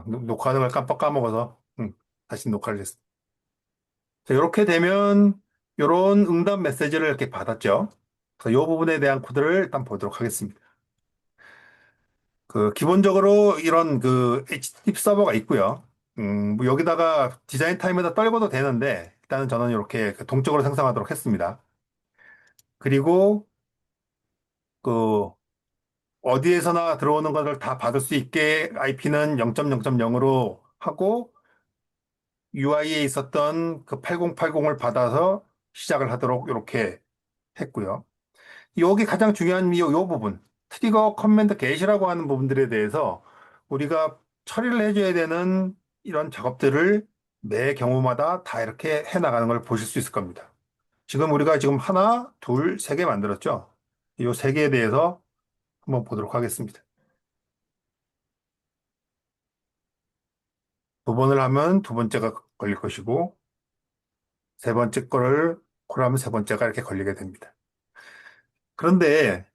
녹화하는 걸 깜빡 까먹어서, 다시 녹화를 했습니다. 자, 이렇게 되면, 이런 응답 메시지를 이렇게 받았죠. 그래서 이 부분에 대한 코드를 일단 보도록 하겠습니다. 기본적으로 이런 HTTP 서버가 있고요. 뭐 여기다가 디자인 타임에다 떨궈도 되는데, 일단은 저는 이렇게 동적으로 생성하도록 했습니다. 그리고, 그, 어디에서나 들어오는 것을 다 받을 수 있게 IP는 0.0.0으로 하고, UI에 있었던 그 8080을 받아서 시작을 하도록 이렇게 했고요. 여기 가장 중요한 요 부분, 트리거 커맨드 게이트라고 하는 부분들에 대해서 우리가 처리를 해줘야 되는 이런 작업들을 매 경우마다 다 이렇게 해 나가는 걸 보실 수 있을 겁니다. 우리가 지금 하나, 둘, 세 개 만들었죠. 이 세 개에 대해서 한번 보도록 하겠습니다. 두 번을 하면 두 번째가 걸릴 것이고, 세 번째 거를 콜하면 세 번째가 이렇게 걸리게 됩니다. 그런데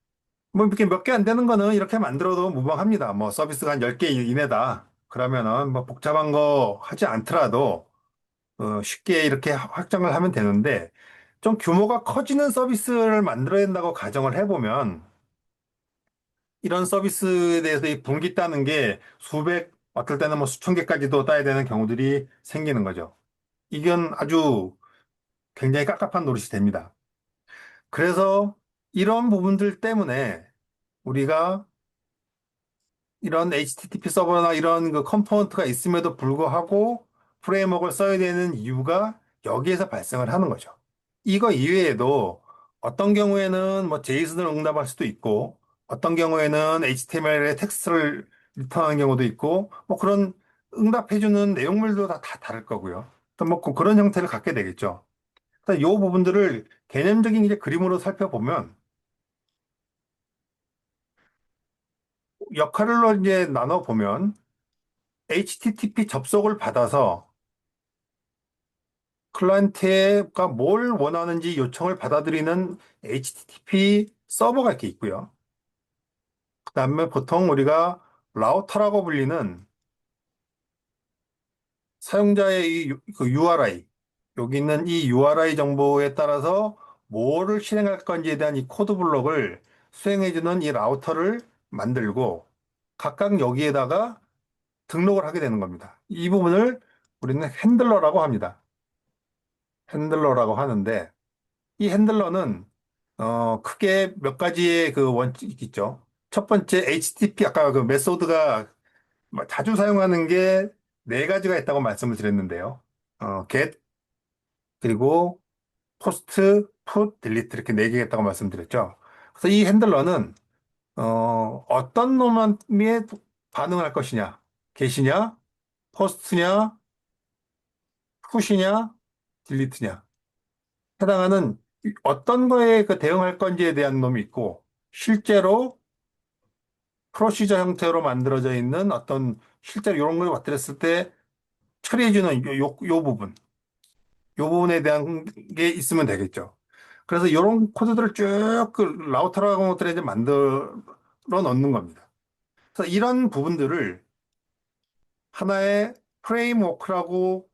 뭐 이렇게 몇 개 안 되는 거는 이렇게 만들어도 무방합니다. 뭐 서비스가 한 10개 이내다. 그러면은 뭐 복잡한 거 하지 않더라도 쉽게 이렇게 확장을 하면 되는데 좀 규모가 커지는 서비스를 만들어야 된다고 가정을 해보면 이런 서비스에 대해서 이 분기 따는 게 수백, 어떨 때는 뭐 수천 개까지도 따야 되는 경우들이 생기는 거죠. 이건 아주 굉장히 깝깝한 노릇이 됩니다. 그래서 이런 부분들 때문에 우리가 이런 HTTP 서버나 이런 컴포넌트가 있음에도 불구하고 프레임워크를 써야 되는 이유가 여기에서 발생을 하는 거죠. 이거 이외에도 어떤 경우에는 뭐 제이슨을 응답할 수도 있고 어떤 경우에는 HTML의 텍스트를 리턴하는 경우도 있고 뭐 그런 응답해주는 내용물도 다 다를 거고요. 또 뭐 그런 형태를 갖게 되겠죠. 그래서 이 부분들을 개념적인 이제 그림으로 살펴보면 역할로 이제 나눠 보면 HTTP 접속을 받아서 클라이언트가 뭘 원하는지 요청을 받아들이는 HTTP 서버가 이렇게 있고요. 그다음에 보통 우리가 라우터라고 불리는 사용자의 URI, 여기 있는 이 URI 정보에 따라서 뭐를 실행할 건지에 대한 이 코드 블록을 수행해주는 이 라우터를 만들고 각각 여기에다가 등록을 하게 되는 겁니다. 이 부분을 우리는 핸들러라고 합니다. 핸들러라고 하는데 이 핸들러는 크게 몇 가지의 원칙이 있죠. 첫 번째 HTTP 아까 메소드가 자주 사용하는 게 네 가지가 있다고 말씀을 드렸는데요. get 그리고 post, put, delete 이렇게 네 개가 있다고 말씀드렸죠. 그래서 이 핸들러는 어떤 놈에 반응할 것이냐, get이냐, post냐, put이냐, delete냐 해당하는 어떤 거에 대응할 건지에 대한 놈이 있고 실제로 프로시저 형태로 만들어져 있는 어떤 실제로 이런 걸 맞들였을 때 처리해주는 요 부분, 요 부분에 대한 게 있으면 되겠죠. 그래서 이런 코드들을 쭉 라우터라고 것들에 이제 만들어 넣는 겁니다. 그래서 이런 부분들을 하나의 프레임워크로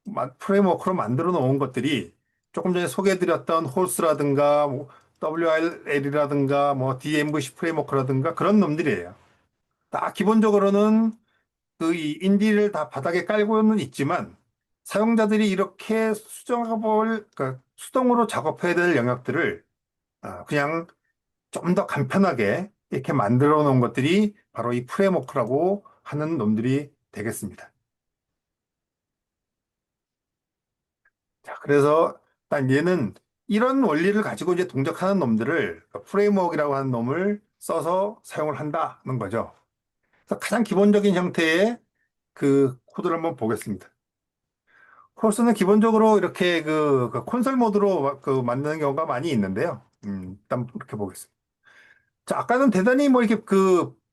만들어 놓은 것들이 조금 전에 소개해드렸던 홀스라든가 뭐 WRL이라든가 뭐 DMVC 프레임워크라든가 그런 놈들이에요. 다 기본적으로는 이 인디를 다 바닥에 깔고는 있지만 사용자들이 이렇게 수동으로 작업해야 될 영역들을 그냥 좀 더 간편하게 이렇게 만들어 놓은 것들이 바로 이 프레임워크라고 하는 놈들이 되겠습니다. 자, 그래서 딱 얘는 이런 원리를 가지고 이제 동작하는 놈들을 프레임워크라고 하는 놈을 써서 사용을 한다는 거죠. 그래서 가장 기본적인 형태의 코드를 한번 보겠습니다. 코र्스는 기본적으로 이렇게 콘솔 모드로 만드는 경우가 많이 있는데요. 일단 이렇게 보겠습니다. 자, 아까는 대단히 뭐 이렇게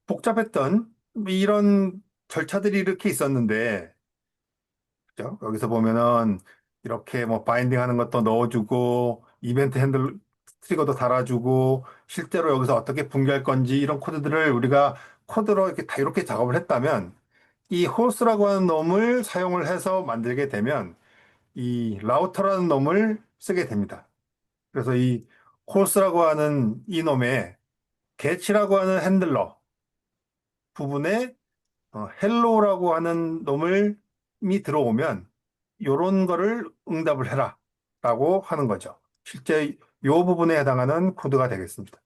복잡했던 이런 절차들이 이렇게 있었는데, 그죠? 여기서 보면은 이렇게 뭐 바인딩 하는 것도 넣어주고, 이벤트 핸들 트리거도 달아주고, 실제로 여기서 어떻게 분개할 건지 이런 코드들을 우리가 코드로 이렇게 다 이렇게 작업을 했다면, 이 호스라고 하는 놈을 사용을 해서 만들게 되면 이 라우터라는 놈을 쓰게 됩니다. 그래서 이 호스라고 하는 이 놈의 get이라고 하는 핸들러 부분에 헬로우라고 하는 놈을 이 들어오면 요런 거를 응답을 해라 라고 하는 거죠. 실제 요 부분에 해당하는 코드가 되겠습니다.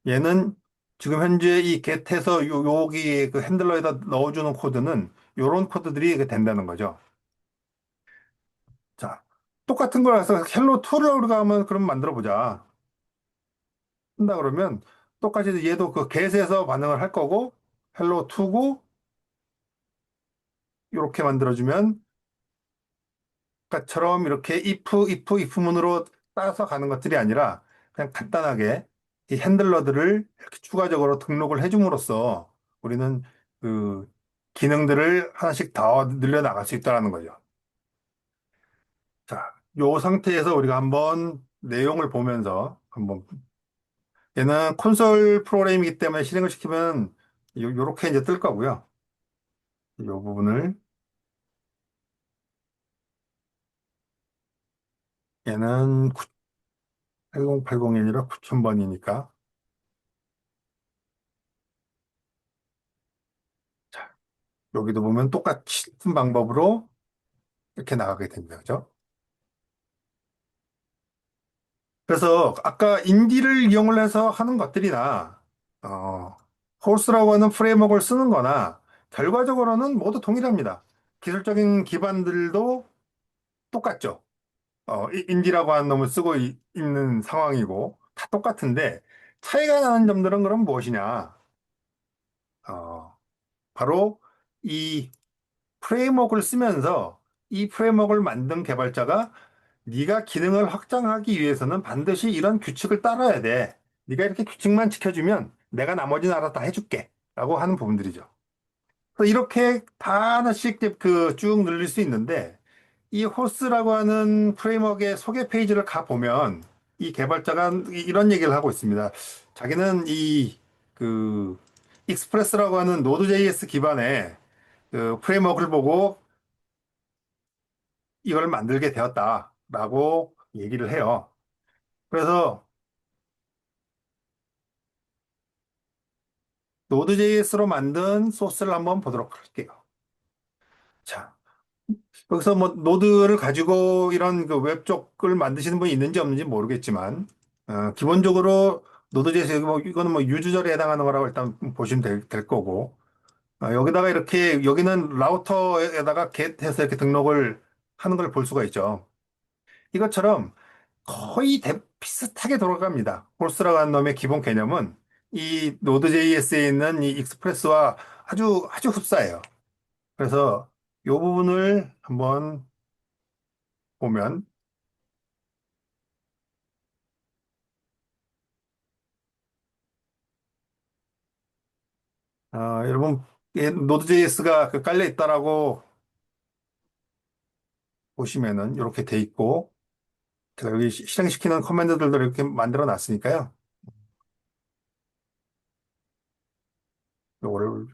얘는 지금 현재 이 get에서 여기 그 핸들러에다 넣어주는 코드는 요런 코드들이 이게 된다는 거죠. 자, 똑같은 걸 해서 헬로 2를 우리가 하면 그럼 만들어 보자. 한다 그러면 똑같이 얘도 그 get에서 반응을 할 거고 헬로 2고 이렇게 만들어주면 아까처럼 이렇게 if문으로 따서 가는 것들이 아니라 그냥 간단하게 이 핸들러들을 이렇게 추가적으로 등록을 해줌으로써 우리는 그 기능들을 하나씩 더 늘려나갈 수 있다는 거죠. 자, 요 상태에서 우리가 한번 내용을 보면서 한번 얘는 콘솔 프로그램이기 때문에 실행을 시키면 요렇게 이제 뜰 거고요. 요 부분을 얘는 8080이 아니라 9000번이니까 여기도 보면 똑같은 방법으로 이렇게 나가게 됩니다. 그죠? 그래서 아까 인디를 이용을 해서 하는 것들이나, 어, 호스라고 하는 프레임워크를 쓰는 거나, 결과적으로는 모두 동일합니다. 기술적인 기반들도 똑같죠. 인디라고 하는 놈을 쓰고 있는 상황이고, 다 똑같은데, 차이가 나는 점들은 그럼 무엇이냐? 어, 바로 이 프레임워크를 쓰면서 이 프레임워크를 만든 개발자가 네가 기능을 확장하기 위해서는 반드시 이런 규칙을 따라야 돼. 네가 이렇게 규칙만 지켜주면 내가 나머지는 알아서 다 해줄게. 라고 하는 부분들이죠. 그래서 이렇게 다 하나씩 쭉 늘릴 수 있는데 이 호스라고 하는 프레임워크의 소개 페이지를 가보면 이 개발자가 이런 얘기를 하고 있습니다. 자기는 그 익스프레스라고 하는 노드.js 기반의 그 프레임워크를 보고 이걸 만들게 되었다라고 얘기를 해요. 그래서 노드.js로 만든 소스를 한번 보도록 할게요. 자, 여기서 뭐 노드를 가지고 이런 그 웹 쪽을 만드시는 분이 있는지 없는지 모르겠지만 기본적으로 노드.js 여기 뭐 이거는 뭐 유주절에 해당하는 거라고 일단 보시면 될 거고 여기다가 이렇게 여기는 라우터에다가 get 해서 이렇게 등록을 하는 걸 볼 수가 있죠. 이것처럼 거의 비슷하게 돌아갑니다. 홀스라고 하는 놈의 기본 개념은 이 노드.js에 있는 이 익스프레스와 아주 흡사해요. 그래서 이 부분을 한번 보면, 여러분, 노드.js가 깔려 있다라고 보시면은 이렇게 돼 있고, 제가 여기 실행시키는 커맨드들도 이렇게 만들어 놨으니까요. 요거를,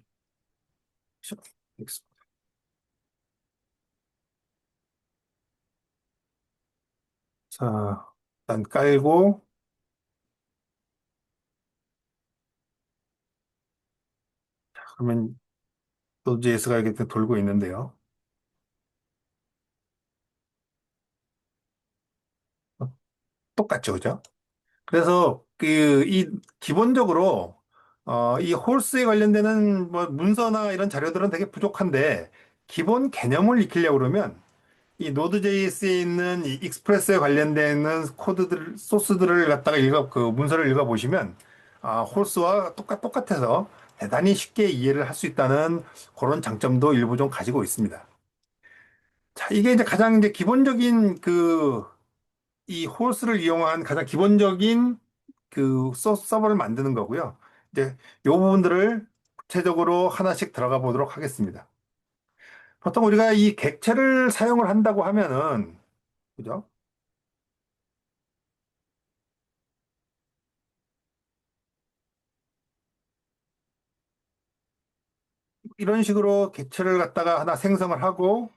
자, 일단 깔고, 그러면 노드.js가 이렇게 돌고 있는데요. 똑같죠, 그죠? 그래서 기본적으로 이 홀스에 관련되는 뭐 문서나 이런 자료들은 되게 부족한데 기본 개념을 익히려고 그러면 이 노드.js에 있는 이 익스프레스에 관련되는 코드들 소스들을 갖다가 그 문서를 읽어 보시면 홀스와 똑같아서 대단히 쉽게 이해를 할 수 있다는 그런 장점도 일부 좀 가지고 있습니다. 자, 이게 이제 가장 이제 기본적인 이 홀스를 이용한 가장 기본적인 서버를 만드는 거고요. 이제 요 부분들을 구체적으로 하나씩 들어가 보도록 하겠습니다. 보통 우리가 이 객체를 사용을 한다고 하면은, 그죠? 이런 식으로 객체를 갖다가 하나 생성을 하고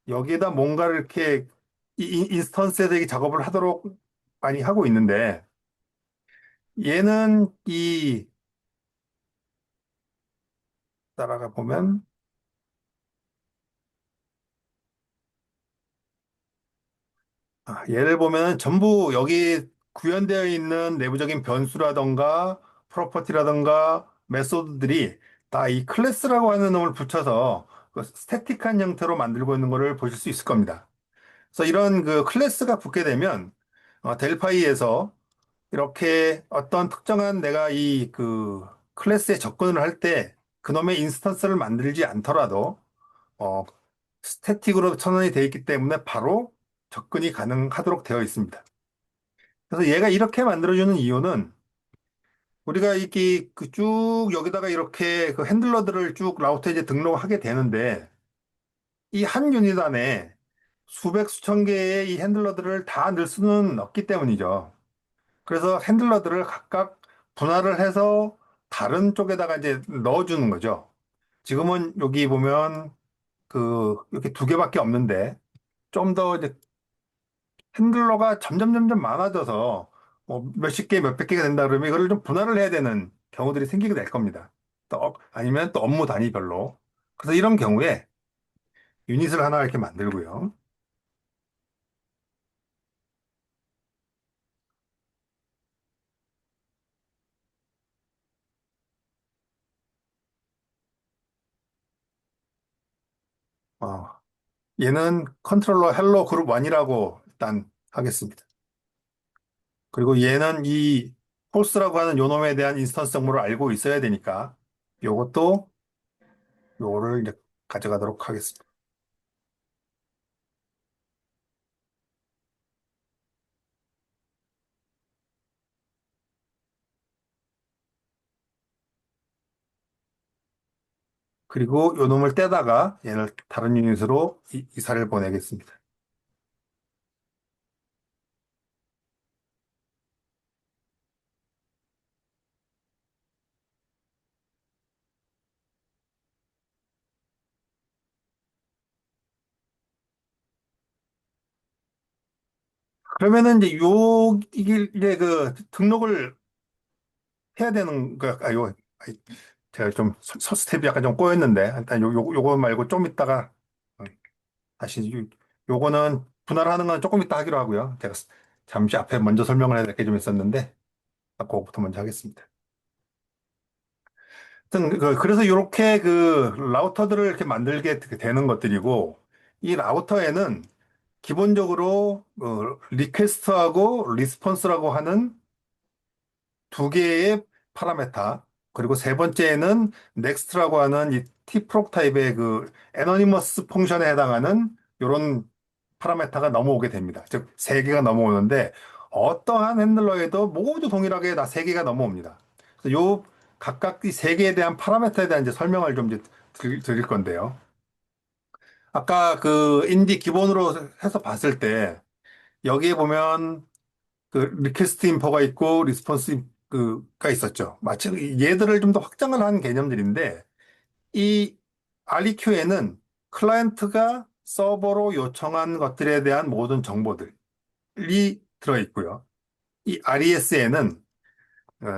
여기에다 뭔가를 이렇게 인스턴스에서 이 작업을 하도록 많이 하고 있는데 얘는 이 따라가 보면 예를 보면 전부 여기 구현되어 있는 내부적인 변수라던가 프로퍼티라던가 메소드들이 다 이 클래스라고 하는 놈을 붙여서 그 스태틱한 형태로 만들고 있는 것을 보실 수 있을 겁니다. 그래서 이런 그 클래스가 붙게 되면 델파이에서 이렇게 어떤 특정한 내가 이 그 클래스에 접근을 할 때 그놈의 인스턴스를 만들지 않더라도 어, 스태틱으로 천원이 되어 있기 때문에 바로 접근이 가능하도록 되어 있습니다. 그래서 얘가 이렇게 만들어주는 이유는 우리가 이렇게 그쭉 여기다가 이렇게 그 핸들러들을 쭉 라우터에 이제 등록하게 되는데 이 한 유닛 안에 수백 수천 개의 이 핸들러들을 다 넣을 수는 없기 때문이죠. 그래서 핸들러들을 각각 분할을 해서 다른 쪽에다가 이제 넣어주는 거죠. 지금은 여기 보면 그 이렇게 두 개밖에 없는데 좀 더 이제 핸들러가 점점 많아져서 뭐 몇십 개, 몇백 개가 된다 그러면 이거를 좀 분할을 해야 되는 경우들이 생기게 될 겁니다. 또 아니면 또 업무 단위별로. 그래서 이런 경우에 유닛을 하나 이렇게 만들고요. 어, 얘는 컨트롤러 헬로 그룹 1이라고 일단 하겠습니다. 그리고 얘는 이 폴스라고 하는 요놈에 대한 인스턴스 정보를 알고 있어야 되니까 요것도 요거를 이제 가져가도록 하겠습니다. 그리고 요놈을 떼다가 얘를 다른 유닛으로 이사를 보내겠습니다. 그러면은 이게 그 등록을 해야 되는 거, 제가 좀 스텝이 약간 좀 꼬였는데, 일단 요거 말고 좀 이따가 어, 다시 요거는 분할하는 건 조금 이따 하기로 하고요. 제가 잠시 앞에 먼저 설명을 해야 될 게 좀 있었는데, 그거부터 먼저 하겠습니다. 하여튼 그래서 이렇게 그 라우터들을 이렇게 만들게 되는 것들이고, 이 라우터에는 기본적으로 리퀘스트하고 리스폰스라고 하는 두 개의 파라메타, 그리고 세 번째는 넥스트라고 하는 이 tprog 타입의 그 애너니머스 펑션에 해당하는 이런 파라메타가 넘어오게 됩니다. 즉, 세 개가 넘어오는데 어떠한 핸들러에도 모두 동일하게 다 세 개가 넘어옵니다. 그래서 요 각각 이 세 개에 대한 파라메타에 대한 이제 설명을 좀 이제 드릴 건데요. 아까 그 인디 기본으로 해서 봤을 때 여기에 보면 그 리퀘스트 인포가 있고 리스폰스 그가 있었죠. 마치 얘들을 좀 더 확장을 한 개념들인데 이 REQ에는 클라이언트가 서버로 요청한 것들에 대한 모든 정보들이 들어 있고요. 이 RES에는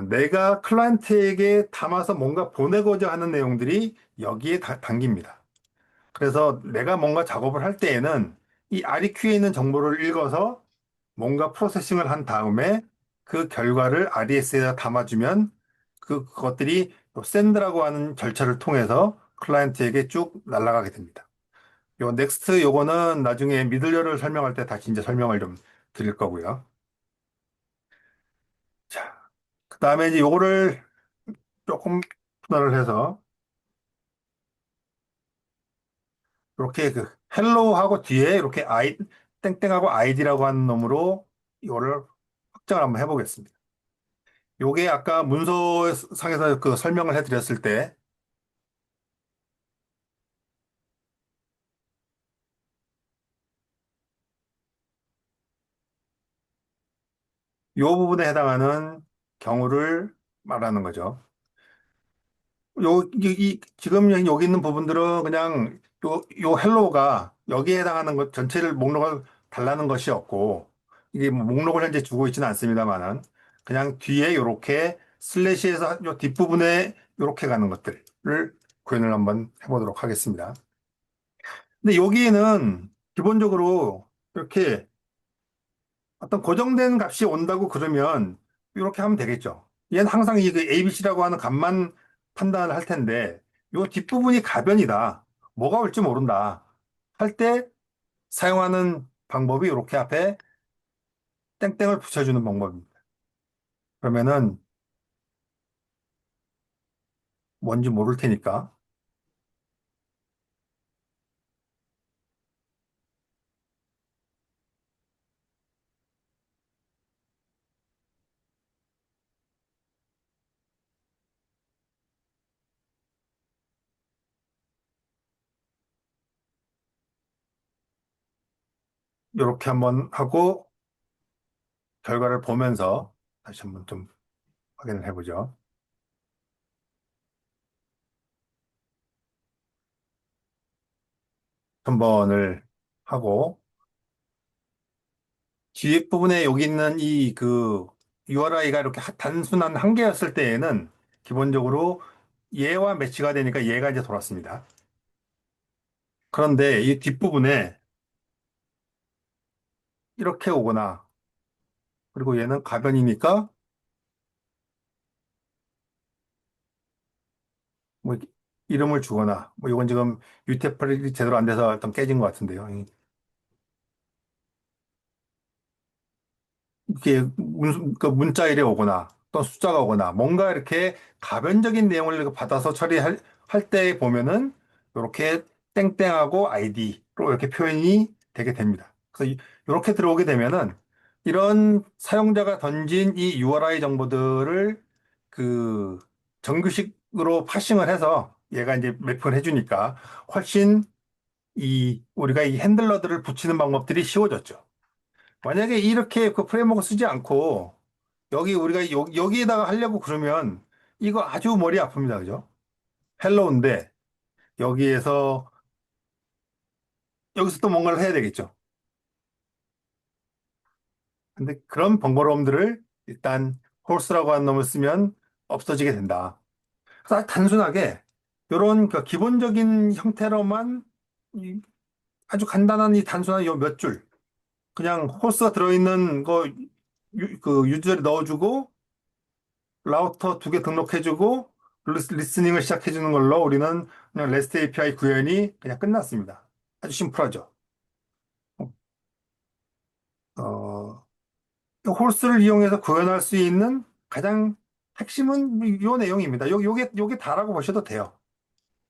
내가 클라이언트에게 담아서 뭔가 보내고자 하는 내용들이 여기에 담깁니다. 그래서 내가 뭔가 작업을 할 때에는 이 REQ에 있는 정보를 읽어서 뭔가 프로세싱을 한 다음에 그 결과를 RES에다 담아주면 그것들이 샌드라고 하는 절차를 통해서 클라이언트에게 쭉 날아가게 됩니다. 요 넥스트 요거는 나중에 미들웨어를 설명할 때 다시 이제 설명을 좀 드릴 거고요. 자, 그 다음에 이제 요거를 조금 분할을 해서 이렇게 그 헬로우하고 뒤에 이렇게 땡땡하고 아이디라고 하는 놈으로 이거를 확장을 한번 해보겠습니다. 요게 아까 문서상에서 그 설명을 해드렸을 때 요 부분에 해당하는 경우를 말하는 거죠. 지금 여기 있는 부분들은 그냥 요 헬로우가 여기에 해당하는 것 전체를 목록을 달라는 것이었고, 이게 뭐 목록을 현재 주고 있지는 않습니다만은, 그냥 뒤에 요렇게 슬래시에서 요 뒷부분에 요렇게 가는 것들을 구현을 한번 해보도록 하겠습니다. 근데 여기에는 기본적으로 이렇게 어떤 고정된 값이 온다고 그러면 이렇게 하면 되겠죠. 얘는 항상 이 그 ABC라고 하는 값만 판단을 할 텐데 이 뒷부분이 가변이다. 뭐가 올지 모른다. 할 때 사용하는 방법이 이렇게 앞에 땡땡을 붙여주는 방법입니다. 그러면은 뭔지 모를 테니까 이렇게 한번 하고 결과를 보면서 다시 한번 좀 확인을 해보죠. 한 번을 하고 뒤에 부분에 여기 있는 이 그 URI가 이렇게 단순한 한 개였을 때에는 기본적으로 얘와 매치가 되니까 얘가 이제 돌았습니다. 그런데 이 뒷부분에 이렇게 오거나 그리고 얘는 가변이니까 뭐 이름을 주거나 뭐 이건 지금 유태플이 제대로 안 돼서 일단 깨진 것 같은데요. 이렇게 그 문자일이 오거나 또 숫자가 오거나 뭔가 이렇게 가변적인 내용을 이렇게 받아서 처리할 때 보면은 이렇게 땡땡하고 아이디로 이렇게 표현이 되게 됩니다. 그래서 이렇게 들어오게 되면은 이런 사용자가 던진 이 URI 정보들을 그 정규식으로 파싱을 해서 얘가 이제 매핑을 해주니까 훨씬 이 우리가 이 핸들러들을 붙이는 방법들이 쉬워졌죠. 만약에 이렇게 그 프레임워크 쓰지 않고 여기 우리가 여기에다가 하려고 그러면 이거 아주 머리 아픕니다. 그죠? 헬로우인데 여기에서 여기서 또 뭔가를 해야 되겠죠. 근데 그런 번거로움들을 일단 홀스라고 하는 놈을 쓰면 없어지게 된다. 그래서 아주 단순하게 이런 그 기본적인 형태로만 이 아주 간단한 이 단순한 요 몇 줄 그냥 홀스가 들어있는 거 그 유저를 넣어주고 라우터 두 개 등록해주고 리스닝을 시작해주는 걸로 우리는 그냥 REST API 구현이 그냥 끝났습니다. 아주 심플하죠. 어, 홀스를 이용해서 구현할 수 있는 가장 핵심은 이 내용입니다. 요게 다라고 보셔도 돼요.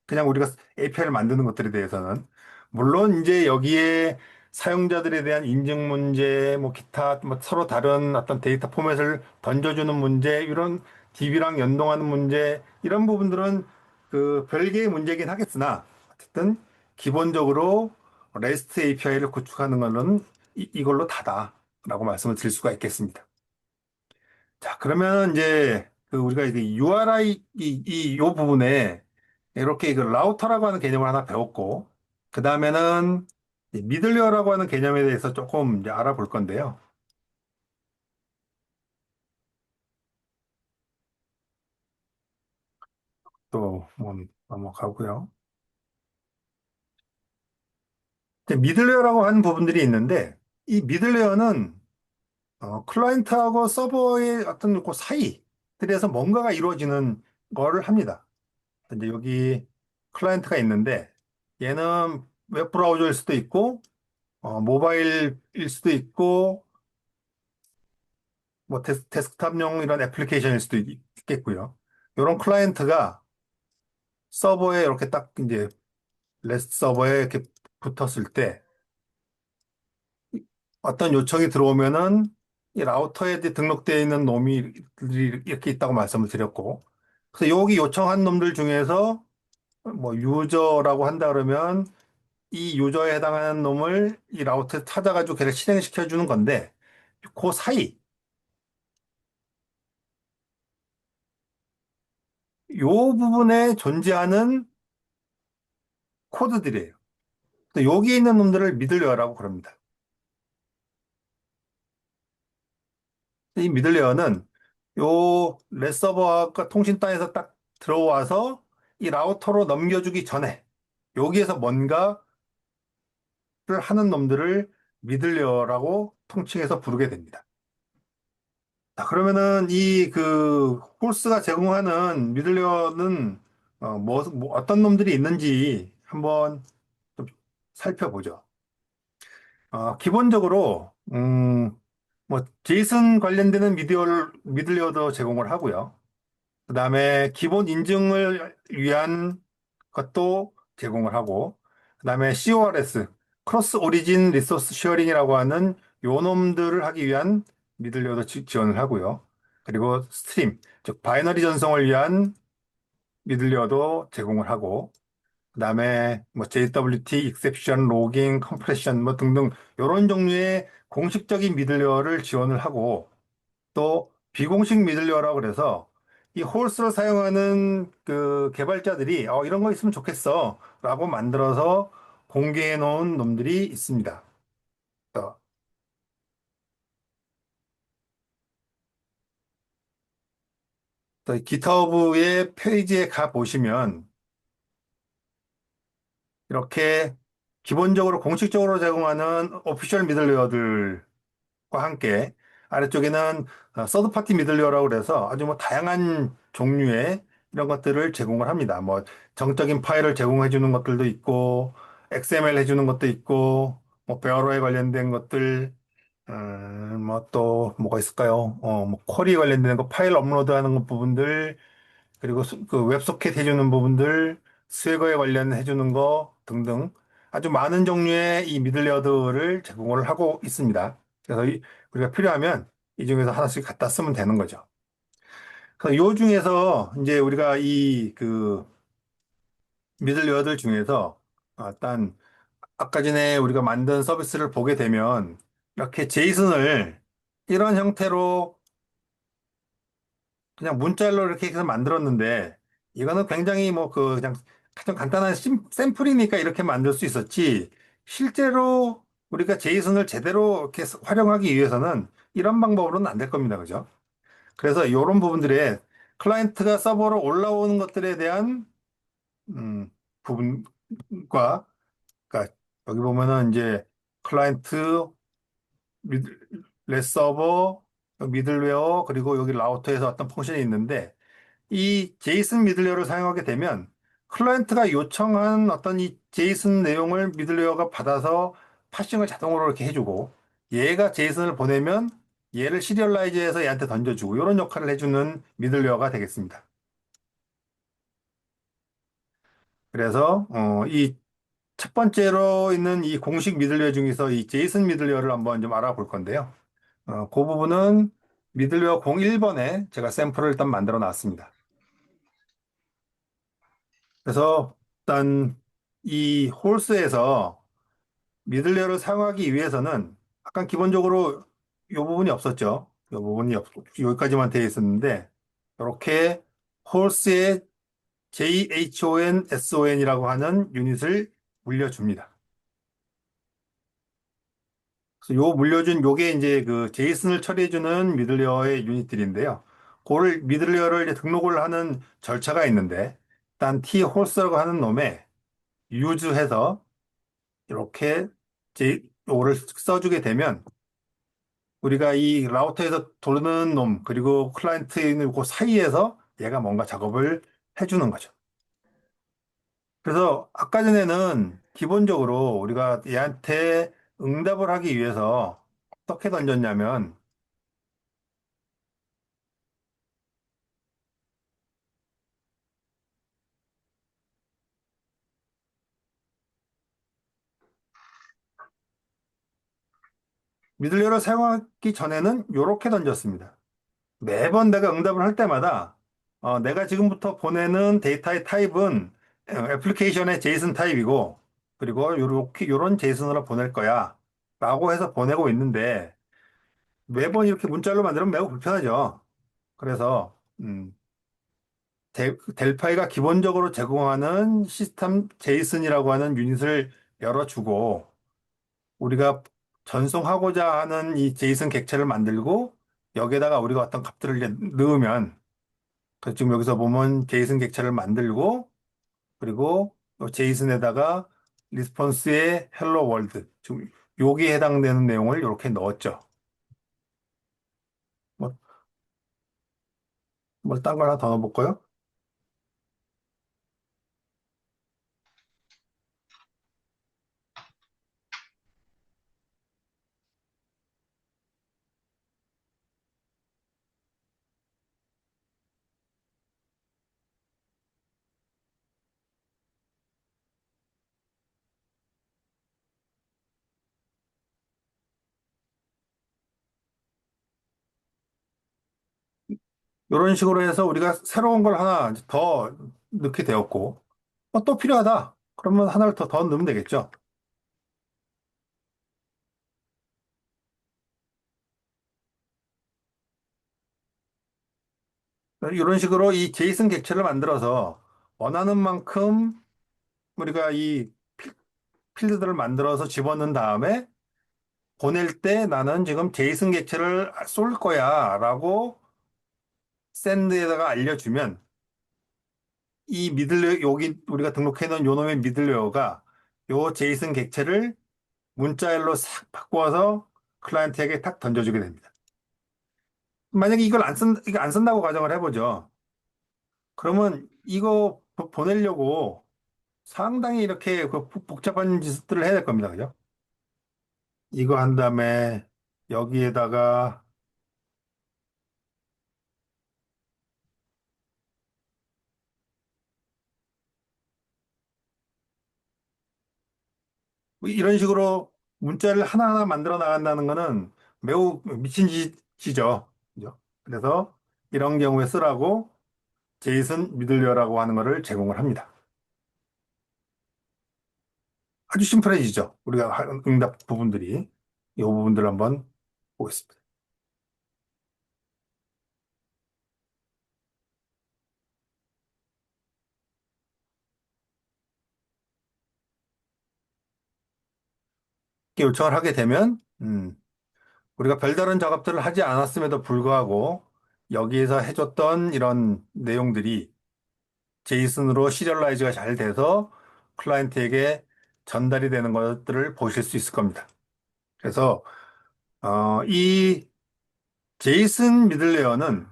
그냥 우리가 API를 만드는 것들에 대해서는. 물론 이제 여기에 사용자들에 대한 인증 문제, 뭐 기타 뭐 서로 다른 어떤 데이터 포맷을 던져주는 문제, 이런 DB랑 연동하는 문제, 이런 부분들은 그 별개의 문제긴 하겠으나 어쨌든 기본적으로 REST API를 구축하는 거는 이걸로 다다라고 말씀을 드릴 수가 있겠습니다. 자, 그러면 이제 그 우리가 이제 URI 요 부분에 이렇게 그 라우터라고 하는 개념을 하나 배웠고, 그 다음에는 미들웨어라고 하는 개념에 대해서 조금 이제 알아볼 건데요. 또, 뭐, 넘어가고요. 이제 미들웨어라고 하는 부분들이 있는데, 이 미들웨어는 클라이언트하고 서버의 어떤 그 사이들에서 뭔가가 이루어지는 거를 합니다. 이제 여기 클라이언트가 있는데, 얘는 웹브라우저일 수도 있고, 모바일일 수도 있고, 뭐 데스크탑용 이런 애플리케이션일 수도 있겠고요. 이런 클라이언트가 서버에 이렇게 딱 이제 레스트 서버에 이렇게 붙었을 때 어떤 요청이 들어오면은 이 라우터에 등록되어 있는 놈이 이렇게 있다고 말씀을 드렸고, 그래서 여기 요청한 놈들 중에서 뭐 유저라고 한다 그러면 이 유저에 해당하는 놈을 이 라우터에 찾아가지고 걔를 실행시켜 주는 건데, 그 사이 요 부분에 존재하는 코드들이에요. 그래서 여기 있는 놈들을 미들웨어라고 그럽니다. 이 미들웨어는 요 렛서버가 통신단에서 딱 들어와서 이 라우터로 넘겨주기 전에 여기에서 뭔가를 하는 놈들을 미들웨어라고 통칭해서 부르게 됩니다. 자, 그러면은 이 그 홀스가 제공하는 미들웨어는 어떤 놈들이 있는지 한번 좀 살펴보죠. 기본적으로 뭐 제이슨 관련되는 미들웨어도 제공을 하고요. 그다음에 기본 인증을 위한 것도 제공을 하고, 그다음에 CORS, 크로스 오리진 리소스 쉐어링이라고 하는 요 놈들을 하기 위한 미들웨어도 지원을 하고요. 그리고 스트림, 즉 바이너리 전송을 위한 미들웨어도 제공을 하고, 그다음에 뭐 JWT, 익셉션, 로깅, 컴프레션 뭐 등등 이런 종류의 공식적인 미들웨어를 지원을 하고, 또 비공식 미들웨어라고 그래서 이 홀스를 사용하는 그 개발자들이 이런 거 있으면 좋겠어 라고 만들어서 공개해 놓은 놈들이 있습니다. 또, 또 GitHub의 페이지에 가 보시면 이렇게 기본적으로 공식적으로 제공하는 오피셜 미들웨어들과 함께 아래쪽에는 서드 파티 미들웨어라고 그래서 아주 뭐 다양한 종류의 이런 것들을 제공을 합니다. 뭐 정적인 파일을 제공해 주는 것들도 있고 XML 해주는 것도 있고 뭐 베어로에 관련된 것들 뭐 또 뭐가 있을까요? 뭐 쿼리 관련된 거 파일 업로드하는 것 부분들 그리고 그 웹소켓 해주는 부분들 스웨거에 관련해 주는 거 등등 아주 많은 종류의 이 미들웨어들을 제공을 하고 있습니다. 그래서 우리가 필요하면 이 중에서 하나씩 갖다 쓰면 되는 거죠. 그래서 요 중에서 이제 우리가 이 그 미들웨어들 중에서 일단 아까 전에 우리가 만든 서비스를 보게 되면 이렇게 제이슨을 이런 형태로 그냥 문자로 이렇게 해서 만들었는데 이거는 굉장히 뭐 그 그냥 좀 간단한 샘플이니까 이렇게 만들 수 있었지 실제로 우리가 제이슨을 제대로 이렇게 활용하기 위해서는 이런 방법으로는 안 될 겁니다. 그죠? 그래서 이런 부분들에 클라이언트가 서버로 올라오는 것들에 대한 부분과 그러니까 여기 보면은 이제 클라이언트 미들, 렛서버 미들웨어 그리고 여기 라우터에서 어떤 펑션이 있는데 이 제이슨 미들웨어를 사용하게 되면 클라이언트가 요청한 어떤 이 제이슨 내용을 미들웨어가 받아서 파싱을 자동으로 이렇게 해주고 얘가 제이슨을 보내면 얘를 시리얼라이즈해서 얘한테 던져주고 이런 역할을 해주는 미들웨어가 되겠습니다. 그래서 이 첫 번째로 있는 이 공식 미들웨어 중에서 이 제이슨 미들웨어를 한번 좀 알아볼 건데요. 그 부분은 미들웨어 01번에 제가 샘플을 일단 만들어 놨습니다. 그래서 일단 이 홀스에서 미들웨어를 사용하기 위해서는 아까 기본적으로 이 부분이 없었죠. 이 부분이 여기까지만 되어 있었는데 이렇게 홀스에 JHON-SON이라고 하는 유닛을 물려줍니다. 그래서 요 물려준 요게 이제 그 제이슨을 처리해주는 미들웨어의 유닛들인데요. 그걸 미들웨어를 이제 등록을 하는 절차가 있는데 일단 T 홀스라고 하는 놈에 유즈해서 이렇게 요거를 써주게 되면 우리가 이 라우터에서 도는 놈 그리고 클라이언트 있는 그 사이에서 얘가 뭔가 작업을 해주는 거죠. 그래서 아까 전에는 기본적으로 우리가 얘한테 응답을 하기 위해서 어떻게 던졌냐면 미들웨어를 사용하기 전에는 이렇게 던졌습니다. 매번 내가 응답을 할 때마다 내가 지금부터 보내는 데이터의 타입은 애플리케이션의 제이슨 타입이고 그리고 요런 제이슨으로 보낼 거야 라고 해서 보내고 있는데 매번 이렇게 문자로 만들면 매우 불편하죠. 그래서 델파이가 기본적으로 제공하는 시스템 제이슨이라고 하는 유닛을 열어주고 우리가 전송하고자 하는 이 제이슨 객체를 만들고 여기에다가 우리가 어떤 값들을 이제 넣으면 지금 여기서 보면 제이슨 객체를 만들고 그리고 요 제이슨에다가 리스폰스의 헬로 월드 지금 여기에 해당되는 내용을 이렇게 넣었죠. 뭐, 딴 거 하나 더 넣어볼까요? 이런 식으로 해서 우리가 새로운 걸 하나 이제 더 넣게 되었고 또 필요하다. 그러면 하나를 더 넣으면 되겠죠. 이런 식으로 이 제이슨 객체를 만들어서 원하는 만큼 우리가 이 필드들을 만들어서 집어넣은 다음에 보낼 때 나는 지금 제이슨 객체를 쏠 거야 라고 샌드에다가 알려주면 이 미들웨어 여기 우리가 등록해 놓은 요놈의 미들웨어가 요 제이슨 객체를 문자열로 싹 바꿔서 클라이언트에게 탁 던져주게 됩니다. 만약에 이거 안 쓴다고 가정을 해보죠. 그러면 이거 보내려고 상당히 이렇게 그 복잡한 짓들을 해야 될 겁니다. 그죠? 이거 한 다음에 여기에다가 뭐 이런 식으로 문자를 하나하나 만들어 나간다는 거는 매우 미친 짓이죠. 그죠? 그래서 이런 경우에 쓰라고 제이슨 미들웨어라고 하는 거를 제공을 합니다. 아주 심플해지죠. 우리가 응답 부분들이. 이 부분들 한번 보겠습니다. 이렇게 요청을 하게 되면, 우리가 별다른 작업들을 하지 않았음에도 불구하고 여기에서 해줬던 이런 내용들이 제이슨으로 시리얼라이즈가 잘 돼서 클라이언트에게 전달이 되는 것들을 보실 수 있을 겁니다. 그래서 이 제이슨 미들레어는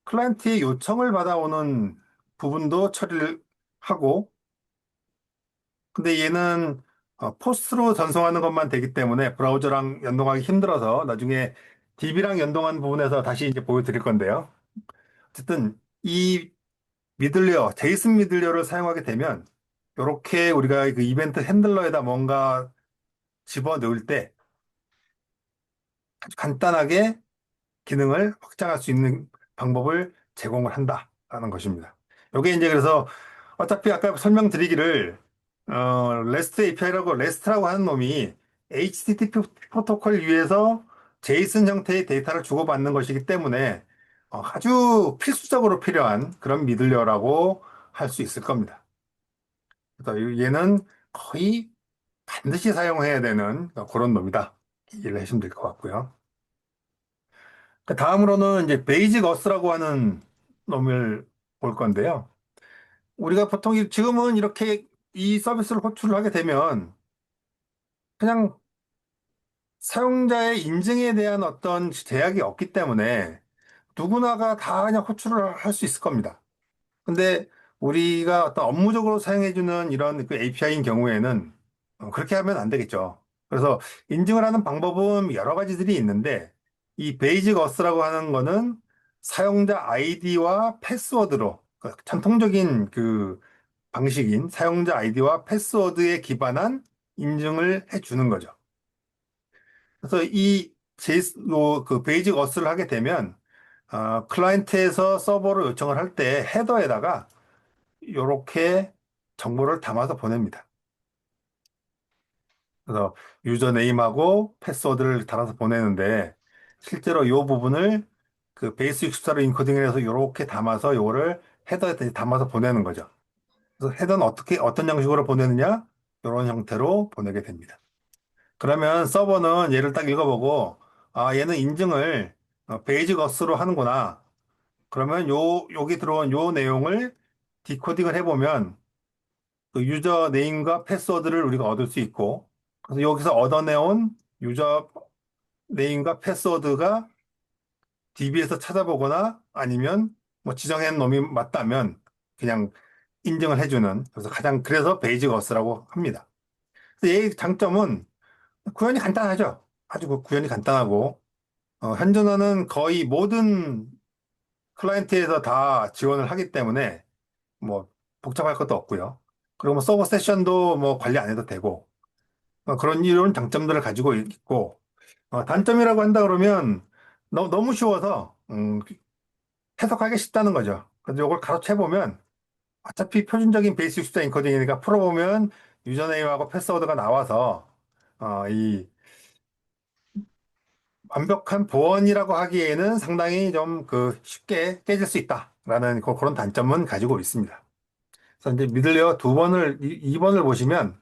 클라이언트의 요청을 받아오는 부분도 처리를 하고 근데 얘는 포스트로 전송하는 것만 되기 때문에 브라우저랑 연동하기 힘들어서 나중에 DB랑 연동한 부분에서 다시 이제 보여드릴 건데요. 어쨌든 이 미들웨어, 제이슨 미들웨어를 사용하게 되면 이렇게 우리가 그 이벤트 핸들러에다 뭔가 집어넣을 때 아주 간단하게 기능을 확장할 수 있는 방법을 제공을 한다라는 것입니다. 이게 이제 그래서 어차피 아까 설명드리기를 REST API라고 REST라고 하는 놈이 HTTP 프로토콜 위에서 제이슨 형태의 데이터를 주고받는 것이기 때문에 아주 필수적으로 필요한 그런 미들웨어라고 할 수 있을 겁니다. 그래서 얘는 거의 반드시 사용해야 되는 그런 놈이다. 이해를 하시면 될 것 같고요. 그 다음으로는 이제 베이직 어스라고 하는 놈을 볼 건데요. 우리가 보통 지금은 이렇게 이 서비스를 호출을 하게 되면 그냥 사용자의 인증에 대한 어떤 제약이 없기 때문에 누구나가 다 그냥 호출을 할 수 있을 겁니다. 근데 우리가 어떤 업무적으로 사용해주는 이런 그 API인 경우에는 그렇게 하면 안 되겠죠. 그래서 인증을 하는 방법은 여러 가지들이 있는데 이 베이직 어스라고 하는 거는 사용자 아이디와 패스워드로 그 전통적인 그 방식인 사용자 아이디와 패스워드에 기반한 인증을 해주는 거죠. 그래서 이 그 베이직 어스를 하게 되면 클라이언트에서 서버로 요청을 할 때 헤더에다가 이렇게 정보를 담아서 보냅니다. 그래서 유저네임하고 패스워드를 달아서 보내는데 실제로 이 부분을 그 베이스 64로 인코딩을 해서 이렇게 담아서 요거를 헤더에 담아서 보내는 거죠. 그래서 헤더는 어떤 형식으로 보내느냐? 이런 형태로 보내게 됩니다. 그러면 서버는 얘를 딱 읽어보고, 아, 얘는 인증을 베이직 어스로 하는구나. 그러면 여기 들어온 요 내용을 디코딩을 해보면 그 유저 네임과 패스워드를 우리가 얻을 수 있고, 그래서 여기서 얻어내온 유저 네임과 패스워드가 DB에서 찾아보거나 아니면 뭐 지정한 놈이 맞다면 그냥 인증을 해주는, 그래서 베이직 어스라고 합니다. 그래서 얘의 장점은 구현이 간단하죠. 아주 그 구현이 간단하고, 현존하는 거의 모든 클라이언트에서 다 지원을 하기 때문에 뭐 복잡할 것도 없고요. 그리고 뭐 서버 세션도 뭐 관리 안 해도 되고, 그런 이런 장점들을 가지고 있고, 단점이라고 한다 그러면 너무 쉬워서 해석하기 쉽다는 거죠. 그래서 이걸 가로채보면 어차피 표준적인 베이직 숫자 인코딩이니까 풀어보면 유저네임하고 패스워드가 나와서 이 완벽한 보안이라고 하기에는 상당히 좀 그 쉽게 깨질 수 있다라는 그런 단점은 가지고 있습니다. 그래서 이제 미들웨어 두 번을, 2번을 보시면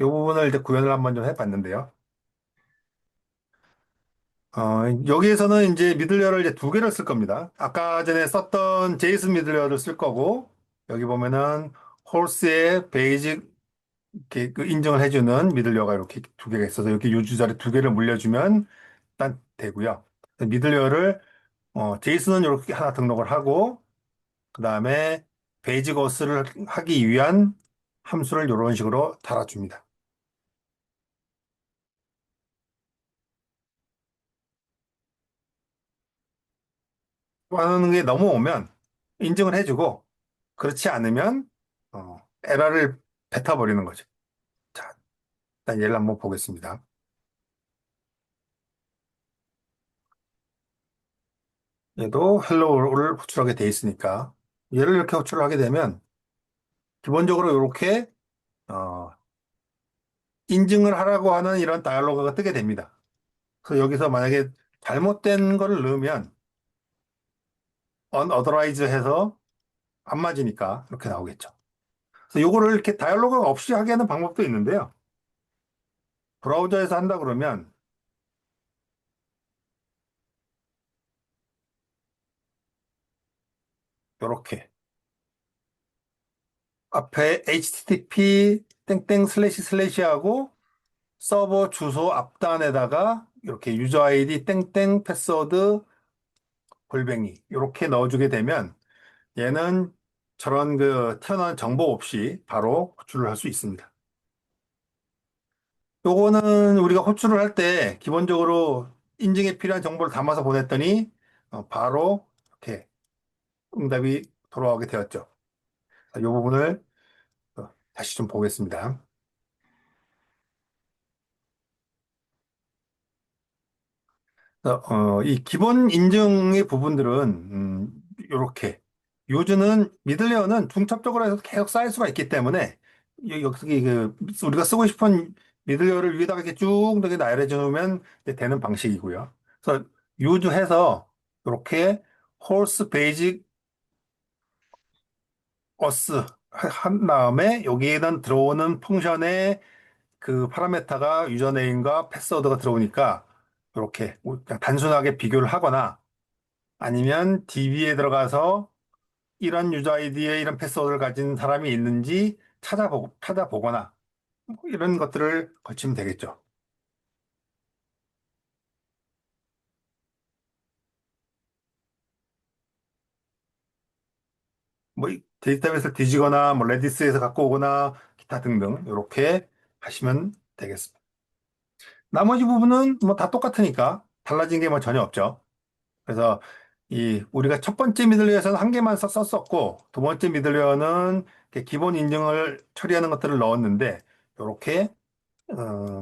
이 부분을 이제 구현을 한번 좀 해봤는데요. 여기에서는 이제 미들웨어를 이제 두 개를 쓸 겁니다. 아까 전에 썼던 제이슨 미들웨어를 쓸 거고, 여기 보면은 홀스의 베이직 이렇게 그 인증을 해주는 미들웨어가 이렇게 두 개가 있어서 이렇게 요 주자리 두 개를 물려주면 일단 되고요. 미들웨어를 제이슨은 이렇게 하나 등록을 하고, 그 다음에 베이직 어스를 하기 위한 함수를 이런 식으로 달아줍니다. 하는 게 넘어오면 인증을 해주고, 그렇지 않으면 에러를 뱉어버리는 거죠. 자, 일단 얘를 한번 보겠습니다. 얘도 헬로우를 호출하게 돼 있으니까 얘를 이렇게 호출을 하게 되면 기본적으로 이렇게 어, 인증을 하라고 하는 이런 다이얼로그가 뜨게 됩니다. 그래서 여기서 만약에 잘못된 거를 넣으면 unauthorized 해서 안 맞으니까 이렇게 나오겠죠. 그래서 요거를 이렇게 다이얼로그가 없이 하게 하는 방법도 있는데요. 브라우저에서 한다 그러면 이렇게 앞에 http 땡땡 슬래시 슬래시 하고 서버 주소 앞단에다가 이렇게 유저 아이디 땡땡 패스워드 골뱅이 이렇게 넣어주게 되면 얘는 저런 그 튀어나온 정보 없이 바로 호출을 할 수 있습니다. 요거는 우리가 호출을 할 때 기본적으로 인증에 필요한 정보를 담아서 보냈더니 바로 이렇게 응답이 돌아오게 되었죠. 이 부분을 다시 좀 보겠습니다. 이 기본 인증의 부분들은 이렇게 요즘은 미들웨어는 중첩적으로 해서 계속 쌓일 수가 있기 때문에 여기 우리가 쓰고 싶은 미들웨어를 위에다가 이렇게 쭉 이렇게 나열해 주면 이제 되는 방식이고요. 그래서 유즈해서 이렇게 홀스 베이직 어스 한 다음에 여기에는 들어오는 펑션의 그 파라메타가 유저네임과 패스워드가 들어오니까 이렇게 그냥 단순하게 비교를 하거나 아니면 DB에 들어가서 이런 유저 아이디에 이런 패스워드를 가진 사람이 있는지 찾아보거나 뭐 이런 것들을 거치면 되겠죠. 뭐이 데이터베이스를 뒤지거나 뭐 레디스에서 갖고 오거나 기타 등등 이렇게 하시면 되겠습니다. 나머지 부분은 뭐 다 똑같으니까 달라진 게 뭐 전혀 없죠. 그래서 이 우리가 첫 번째 미들웨어에서는 한 개만 썼었고 두 번째 미들웨어는 이렇게 기본 인증을 처리하는 것들을 넣었는데 이렇게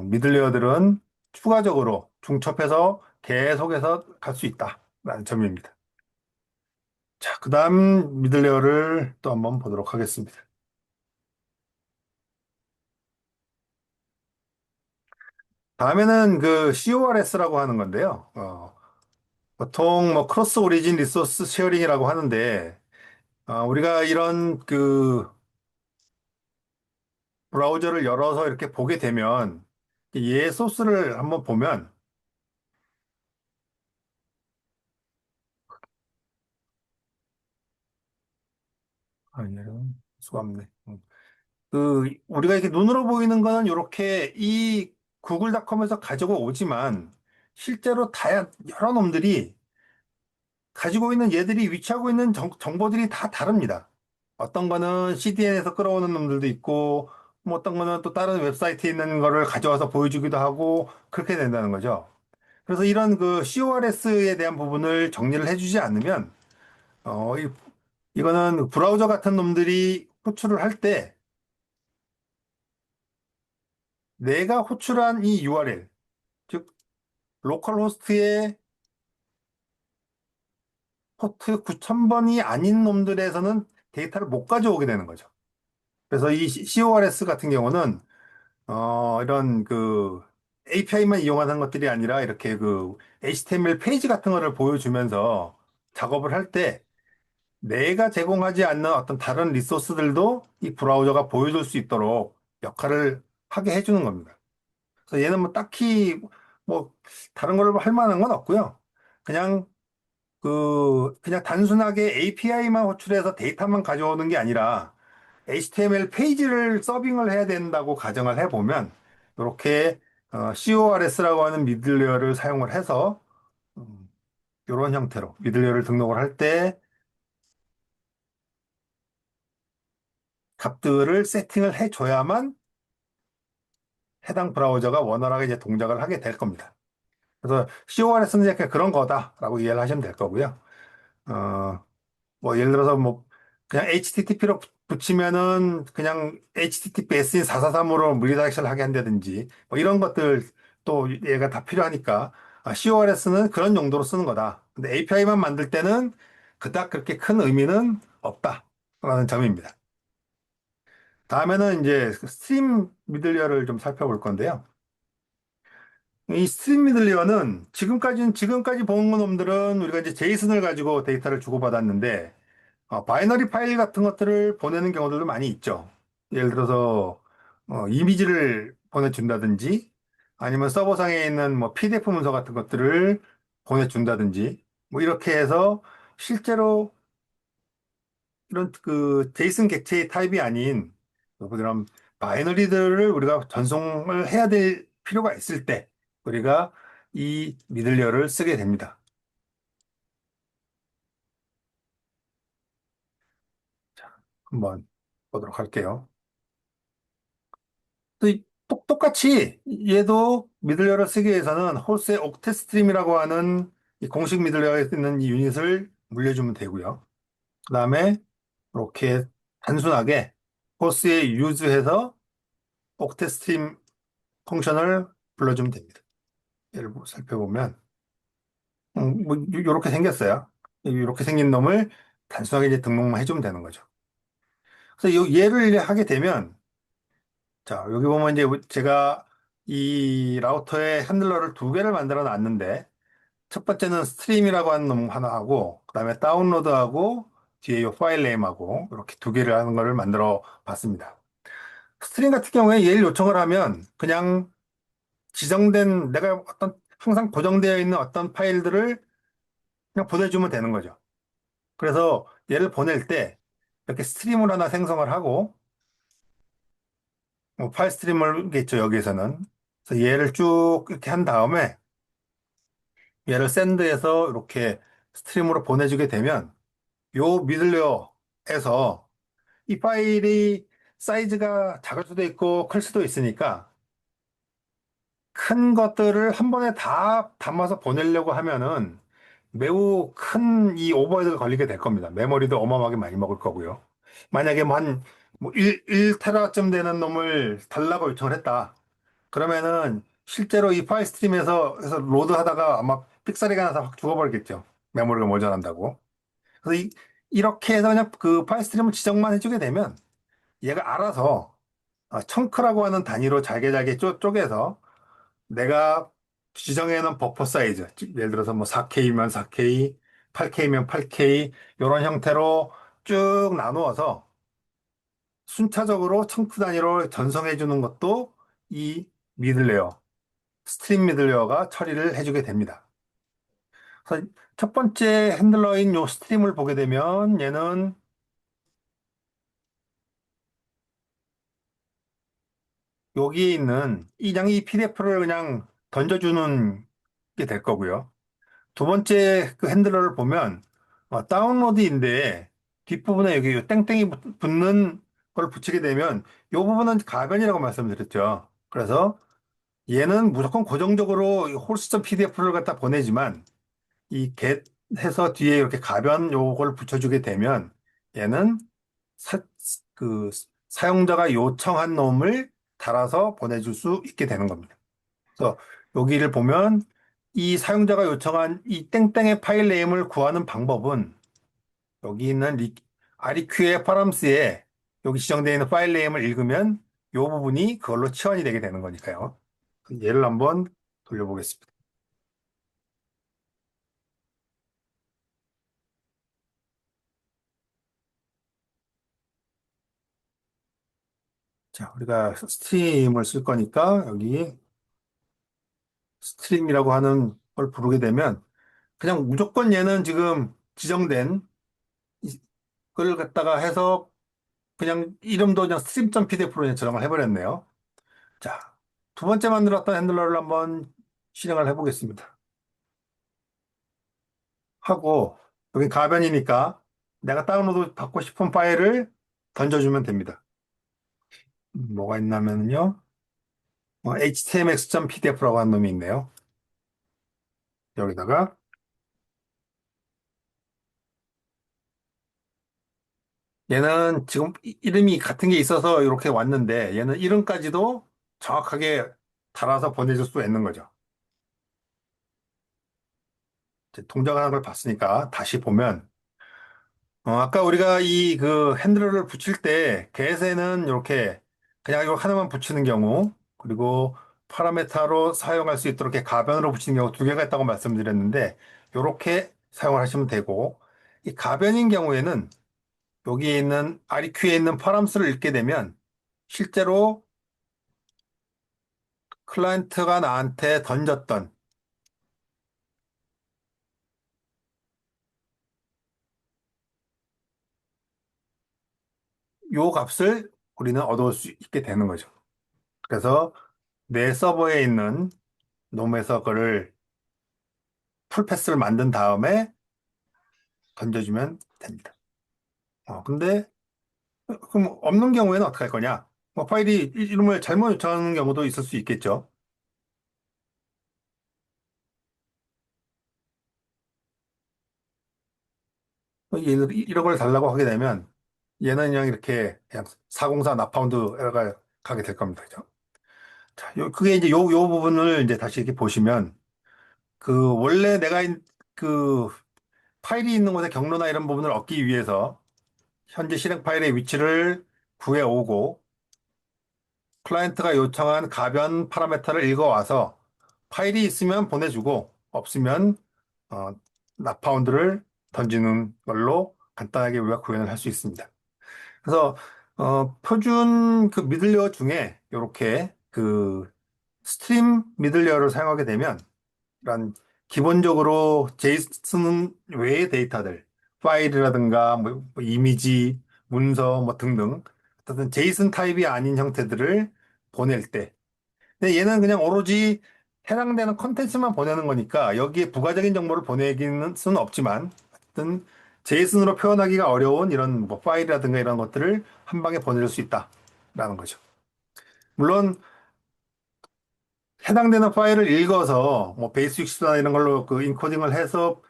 미들웨어들은 추가적으로 중첩해서 계속해서 갈 수 있다라는 점입니다. 자, 그 다음 미들웨어를 또 한번 보도록 하겠습니다. 다음에는 그 CORS라고 하는 건데요. 보통 뭐 크로스 오리진 리소스 쉐어링이라고 하는데 우리가 이런 그 브라우저를 열어서 이렇게 보게 되면 얘 소스를 한번 보면 얘는 수가 없네. 우리가 이렇게 눈으로 보이는 거는 이렇게 이 구글닷컴에서 가지고 오지만 실제로 여러 놈들이 가지고 있는 얘들이 위치하고 있는 정보들이 다 다릅니다. 어떤 거는 CDN에서 끌어오는 놈들도 있고, 뭐 어떤 거는 또 다른 웹사이트에 있는 거를 가져와서 보여주기도 하고, 그렇게 된다는 거죠. 그래서 이런 그 CORS에 대한 부분을 정리를 해주지 않으면, 이거는 브라우저 같은 놈들이 호출을 할 때, 내가 호출한 이 URL, 즉, 로컬 호스트의 포트 9000번이 아닌 놈들에서는 데이터를 못 가져오게 되는 거죠. 그래서 이 CORS 같은 경우는 이런 그 API만 이용하는 것들이 아니라 이렇게 그 HTML 페이지 같은 거를 보여주면서 작업을 할 때 내가 제공하지 않는 어떤 다른 리소스들도 이 브라우저가 보여줄 수 있도록 역할을 하게 해주는 겁니다. 그래서 얘는 뭐 딱히 뭐 다른 걸 할 만한 건 없고요. 그냥 그냥 단순하게 API만 호출해서 데이터만 가져오는 게 아니라 HTML 페이지를 서빙을 해야 된다고 가정을 해보면 이렇게 CORS라고 하는 미들웨어를 사용을 해서 이런 형태로 미들웨어를 등록을 할 때 값들을 세팅을 해줘야만 해당 브라우저가 원활하게 이제 동작을 하게 될 겁니다. 그래서 CORS는 약간 그런 거다라고 이해를 하시면 될 거고요. 어, 뭐 예를 들어서 뭐 그냥 HTTP로 붙이면은 그냥 HTTPS인 443으로 리다이렉션을 하게 한다든지 뭐 이런 것들 또 얘가 다 필요하니까 CORS는 그런 용도로 쓰는 거다. 근데 API만 만들 때는 그닥 그렇게 큰 의미는 없다라는 점입니다. 다음에는 이제 그 스트림 미들웨어를 좀 살펴볼 건데요. 이 스트림 미들웨어는 지금까지 본 놈들은 우리가 이제 제이슨을 가지고 데이터를 주고받았는데 바이너리 파일 같은 것들을 보내는 경우들도 많이 있죠. 예를 들어서 이미지를 보내준다든지 아니면 서버상에 있는 뭐 PDF 문서 같은 것들을 보내준다든지 뭐 이렇게 해서 실제로 이런 그 제이슨 객체의 타입이 아닌 그런 바이너리들을 우리가 전송을 해야 될 필요가 있을 때 우리가 이 미들웨어를 쓰게 됩니다. 자, 한번 보도록 할게요. 똑같이 얘도 미들웨어를 쓰기 위해서는 홀스의 옥테스트림이라고 하는 이 공식 미들웨어에 있는 이 유닛을 물려주면 되고요. 그 다음에 이렇게 단순하게 홀스에 유즈해서 옥테스트림 펑션을 불러주면 됩니다. 얘를 살펴보면 뭐 이렇게 생겼어요. 이렇게 생긴 놈을 단순하게 이제 등록만 해주면 되는 거죠. 그래서 얘를 하게 되면 자, 여기 보면 이제 제가 이 라우터에 핸들러를 두 개를 만들어 놨는데, 첫 번째는 스트림이라고 하는 놈 하나 하고, 그 다음에 다운로드하고, 뒤에 이 파일 네임하고, 이렇게 두 개를 하는 거를 만들어 봤습니다. 스트림 같은 경우에 얘를 요청을 하면, 그냥 지정된, 내가 항상 고정되어 있는 어떤 파일들을 그냥 보내주면 되는 거죠. 그래서 얘를 보낼 때, 이렇게 스트림을 하나 생성을 하고, 뭐 파일 스트리머겠죠, 여기에서는. 그래서 얘를 쭉 이렇게 한 다음에 얘를 샌드해서 이렇게 스트림으로 보내주게 되면 요 미들웨어에서 이 파일이 사이즈가 작을 수도 있고 클 수도 있으니까 큰 것들을 한 번에 다 담아서 보내려고 하면은 매우 큰 이 오버헤드가 걸리게 될 겁니다. 메모리도 어마어마하게 많이 먹을 거고요. 만약에 뭐 1테라쯤 되는 놈을 달라고 요청을 했다. 그러면은 실제로 이 파일 스트림에서 로드하다가 아마 삑사리가 나서 확 죽어버리겠죠. 메모리가 모자란다고. 그래서 이렇게 해서 그냥 그 파일 스트림을 지정만 해주게 되면 얘가 알아서 청크라고 하는 단위로 잘게 잘게 쪼개서 내가 지정해놓은 버퍼 사이즈, 즉 예를 들어서 뭐 4K면 4K, 8K면 8K 이런 형태로 쭉 나누어서 순차적으로 청크 단위로 전송해 주는 것도 이 미들레어, 스트림 미들웨어가 처리를 해주게 됩니다. 그래서 첫 번째 핸들러인 요 스트림을 보게 되면 얘는 여기에 있는 이 PDF를 그냥 던져주는 게 될 거고요. 두 번째 그 핸들러를 보면 다운로드인데 뒷부분에 여기 요 땡땡이 붙는 걸 붙이게 되면 이 부분은 가변이라고 말씀드렸죠. 그래서 얘는 무조건 고정적으로 홀스점 PDF를 갖다 보내지만 이 get 해서 뒤에 이렇게 가변 요걸 붙여주게 되면 얘는 사, 그 사용자가 요청한 놈을 달아서 보내줄 수 있게 되는 겁니다. 그래서 여기를 보면 이 사용자가 요청한 이 땡땡의 파일 네임을 구하는 방법은 여기 있는 REQ의 파람스에 여기 지정되어 있는 파일 네임을 읽으면 이 부분이 그걸로 치환이 되게 되는 거니까요. 얘를 한번 돌려보겠습니다. 자, 우리가 스트림을 쓸 거니까 여기 스트림이라고 하는 걸 부르게 되면 그냥 무조건 얘는 지금 지정된 걸 갖다가 해서 그냥 이름도 그냥 stream.pdf로 그냥 저장을 해버렸네요. 자, 두 번째 만들었던 핸들러를 한번 실행을 해보겠습니다. 하고, 여기 가변이니까 내가 다운로드 받고 싶은 파일을 던져주면 됩니다. 뭐가 있냐면요. htmx.pdf라고 하는 놈이 있네요. 여기다가 얘는 지금 이름이 같은 게 있어서 이렇게 왔는데 얘는 이름까지도 정확하게 달아서 보내줄 수 있는 거죠. 이제 동작하는 걸 봤으니까 다시 보면 아까 우리가 이 그 핸들을 붙일 때 get에는 이렇게 그냥 이거 하나만 붙이는 경우 그리고 파라메타로 사용할 수 있도록 이렇게 가변으로 붙이는 경우 두 개가 있다고 말씀드렸는데 이렇게 사용을 하시면 되고 이 가변인 경우에는 여기에 있는 REQ에 있는 파람스를 읽게 되면 실제로 클라이언트가 나한테 던졌던 요 값을 우리는 얻을 수 있게 되는 거죠. 그래서 내 서버에 있는 놈에서 그를 풀패스를 만든 다음에 던져주면 됩니다. 근데 그럼 없는 경우에는 어떻게 할 거냐? 파일이 이름을 잘못 요청하는 경우도 있을 수 있겠죠. 이런 걸 달라고 하게 되면 얘는 그냥 이렇게 그냥 404 나파운드가 가게 될 겁니다. 그죠? 자, 그게 이제 요 부분을 이제 다시 이렇게 보시면 그 원래 그 파일이 있는 곳의 경로나 이런 부분을 얻기 위해서 현재 실행 파일의 위치를 구해오고 클라이언트가 요청한 가변 파라메터를 읽어와서 파일이 있으면 보내주고 없으면 어, 납파운드를 던지는 걸로 간단하게 우리가 구현을 할 수 있습니다. 그래서 표준 그 미들웨어 중에 이렇게 그 스트림 미들웨어를 사용하게 되면 이런 기본적으로 제이슨 외의 데이터들 파일이라든가 뭐 이미지, 문서 뭐 등등 어떤 제이슨 타입이 아닌 형태들을 보낼 때 근데 얘는 그냥 오로지 해당되는 컨텐츠만 보내는 거니까 여기에 부가적인 정보를 보내기는 수는 없지만 어떤 제이슨으로 표현하기가 어려운 이런 뭐 파일이라든가 이런 것들을 한 방에 보낼 수 있다라는 거죠. 물론 해당되는 파일을 읽어서 뭐 베이스 64나 이런 걸로 그 인코딩을 해서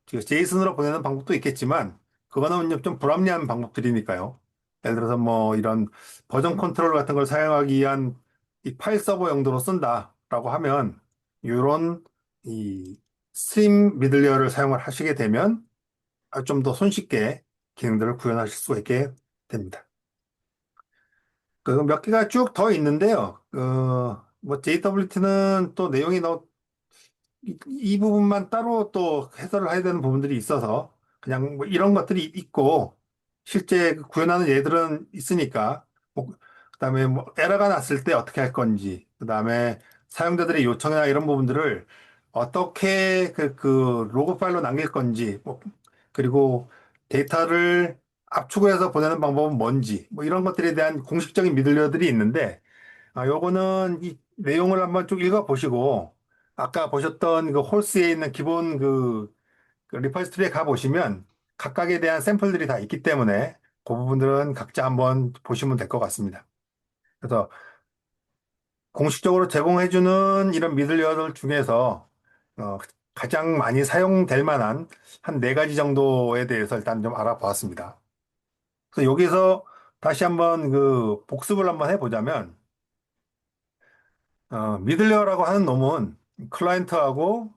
제이슨으로 보내는 방법도 있겠지만 그거는 좀 불합리한 방법들이니까요. 예를 들어서 뭐 이런 버전 컨트롤 같은 걸 사용하기 위한 이 파일 서버 용도로 쓴다라고 하면 이런 이 스트림 미들웨어를 사용을 하시게 되면 좀 더 손쉽게 기능들을 구현하실 수가 있게 됩니다. 그 몇 개가 쭉 더 있는데요. 뭐 JWT는 또 내용이 이 부분만 따로 또 해설을 해야 되는 부분들이 있어서 그냥 뭐 이런 것들이 있고 실제 그 구현하는 예들은 있으니까, 뭐, 그다음에 뭐 에러가 났을 때 어떻게 할 건지, 그다음에 사용자들의 요청이나 이런 부분들을 어떻게 그 로그 파일로 남길 건지, 뭐, 그리고 데이터를 압축을 해서 보내는 방법은 뭔지, 뭐 이런 것들에 대한 공식적인 미들웨어들이 있는데, 요거는 이 내용을 한번 쭉 읽어보시고, 아까 보셨던 그 홀스에 있는 기본 그 리퍼지토리에 가보시면 각각에 대한 샘플들이 다 있기 때문에 그 부분들은 각자 한번 보시면 될 것 같습니다. 그래서 공식적으로 제공해주는 이런 미들웨어들 중에서 어, 가장 많이 사용될 만한 한 네 가지 정도에 대해서 일단 좀 알아보았습니다. 그래서 여기서 다시 한번 그 복습을 한번 해보자면 미들웨어라고 하는 놈은 클라이언트하고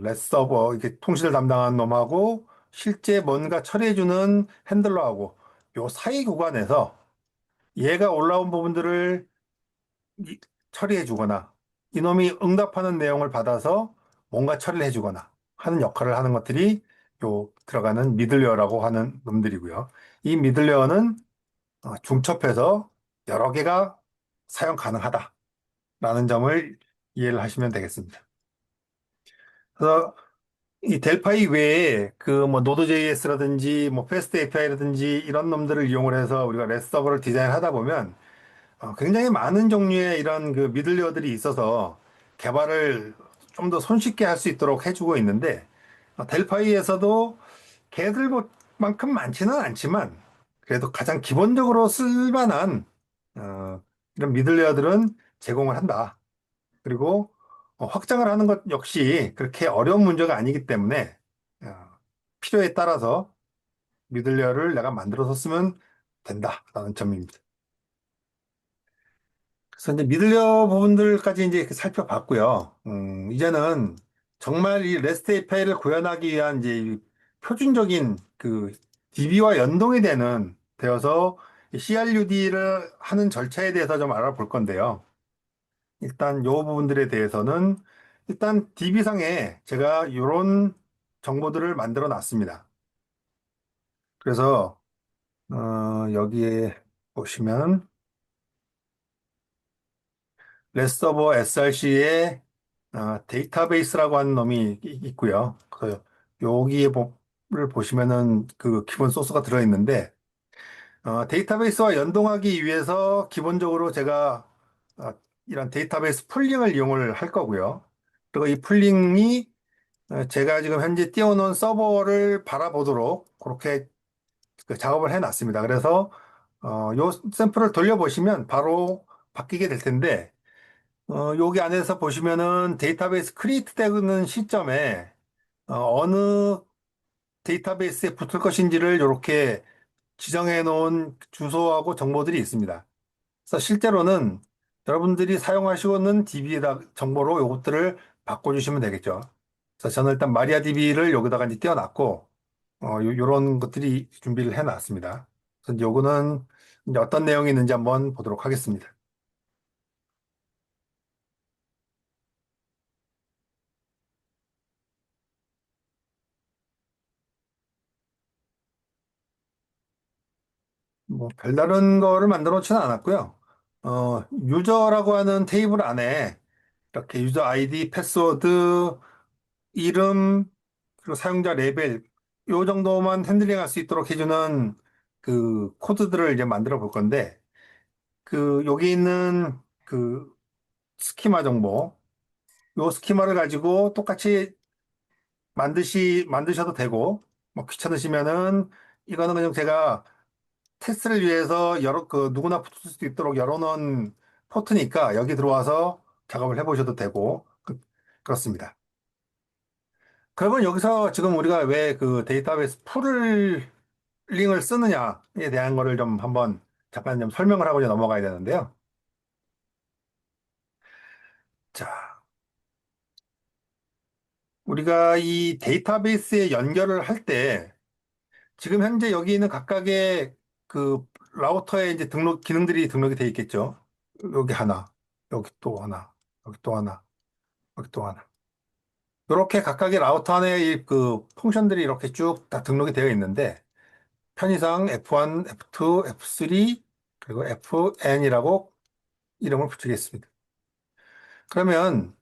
렛 서버 이렇게 통신을 담당하는 놈하고 실제 뭔가 처리해주는 핸들러하고 요 사이 구간에서 얘가 올라온 부분들을 이- 처리해주거나 이놈이 응답하는 내용을 받아서 뭔가 처리를 해주거나 하는 역할을 하는 것들이 요 들어가는 미들웨어라고 하는 놈들이고요. 이 미들웨어는 중첩해서 여러 개가 사용 가능하다라는 점을 이해를 하시면 되겠습니다. 그래서 이 델파이 외에 그 뭐 노드.js라든지 뭐 패스트 API라든지 이런 놈들을 이용을 해서 우리가 REST 서버를 디자인하다 보면 굉장히 많은 종류의 이런 그 미들웨어들이 있어서 개발을 좀 더 손쉽게 할 수 있도록 해주고 있는데 델파이에서도 걔들만큼 많지는 않지만 그래도 가장 기본적으로 쓸만한 이런 미들웨어들은 제공을 한다. 그리고 확장을 하는 것 역시 그렇게 어려운 문제가 아니기 때문에 어, 필요에 따라서 미들웨어를 내가 만들어서 쓰면 된다라는 점입니다. 그래서 이제 미들웨어 부분들까지 이제 이렇게 살펴봤고요. 이제는 정말 이 REST API를 구현하기 위한 이제 이 표준적인 그 DB와 연동이 되어서 CRUD를 하는 절차에 대해서 좀 알아볼 건데요. 일단 요 부분들에 대해서는 일단 DB상에 제가 이런 정보들을 만들어 놨습니다. 그래서 여기에 보시면 레스서버 SRC에 데이터베이스라고 하는 놈이 있고요. 그 여기를 보시면은 그 기본 소스가 들어있는데 데이터베이스와 연동하기 위해서 기본적으로 제가 어, 이런 데이터베이스 풀링을 이용을 할 거고요. 그리고 이 풀링이 제가 지금 현재 띄워놓은 서버를 바라보도록 그렇게 그 작업을 해놨습니다. 그래서 요 샘플을 돌려보시면 바로 바뀌게 될 텐데 여기 안에서 보시면은 데이터베이스 크리에이트 되는 시점에 어느 데이터베이스에 붙을 것인지를 이렇게 지정해 놓은 주소하고 정보들이 있습니다. 그래서 실제로는 여러분들이 사용하시고 있는 DB에다 정보로 이것들을 바꿔주시면 되겠죠. 그래서 저는 일단 마리아DB를 여기다가 이제 띄워놨고, 요런 것들이 준비를 해놨습니다. 그래서 이제 요거는 이제 어떤 내용이 있는지 한번 보도록 하겠습니다. 뭐, 별다른 거를 만들어 놓지는 않았고요. 유저라고 하는 테이블 안에 이렇게 유저 아이디, 패스워드, 이름, 그리고 사용자 레벨, 요 정도만 핸들링 할 수 있도록 해주는 그 코드들을 이제 만들어 볼 건데, 여기 있는 그 스키마 정보, 요 스키마를 가지고 똑같이 만드셔도 되고, 뭐 귀찮으시면은 이거는 그냥 제가 테스트를 위해서 누구나 붙을 수 있도록 열어놓은 포트니까 여기 들어와서 작업을 해보셔도 되고, 그렇습니다. 그러면 여기서 지금 우리가 왜 그 데이터베이스 풀링을 쓰느냐에 대한 거를 좀 한번 잠깐 좀 설명을 하고 이제 넘어가야 되는데요. 자, 우리가 이 데이터베이스에 연결을 할 때 지금 현재 여기 있는 각각의 그 라우터에 이제 기능들이 등록이 돼 있겠죠. 여기 하나, 여기 또 하나, 여기 또 하나, 여기 또 하나. 이렇게 각각의 라우터 안에 그 펑션들이 이렇게 쭉 다 등록이 되어 있는데 편의상 F1, F2, F3, 그리고 FN이라고 이름을 붙이겠습니다. 그러면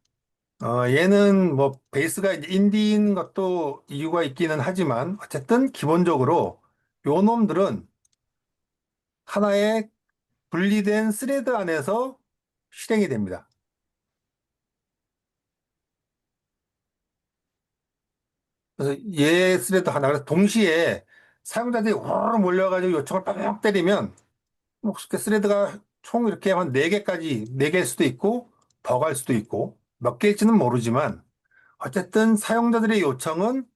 얘는 뭐 베이스가 이제 인디인 것도 이유가 있기는 하지만 어쨌든 기본적으로 요 놈들은 하나의 분리된 스레드 안에서 실행이 됩니다. 그래서 얘 스레드 하나, 그래서 동시에 사용자들이 우르르 몰려가지고 요청을 빡 때리면 뭐 그 스레드가 총 이렇게 한 4개까지, 4개일 수도 있고 더 갈 수도 있고 몇 개일지는 모르지만 어쨌든 사용자들의 요청은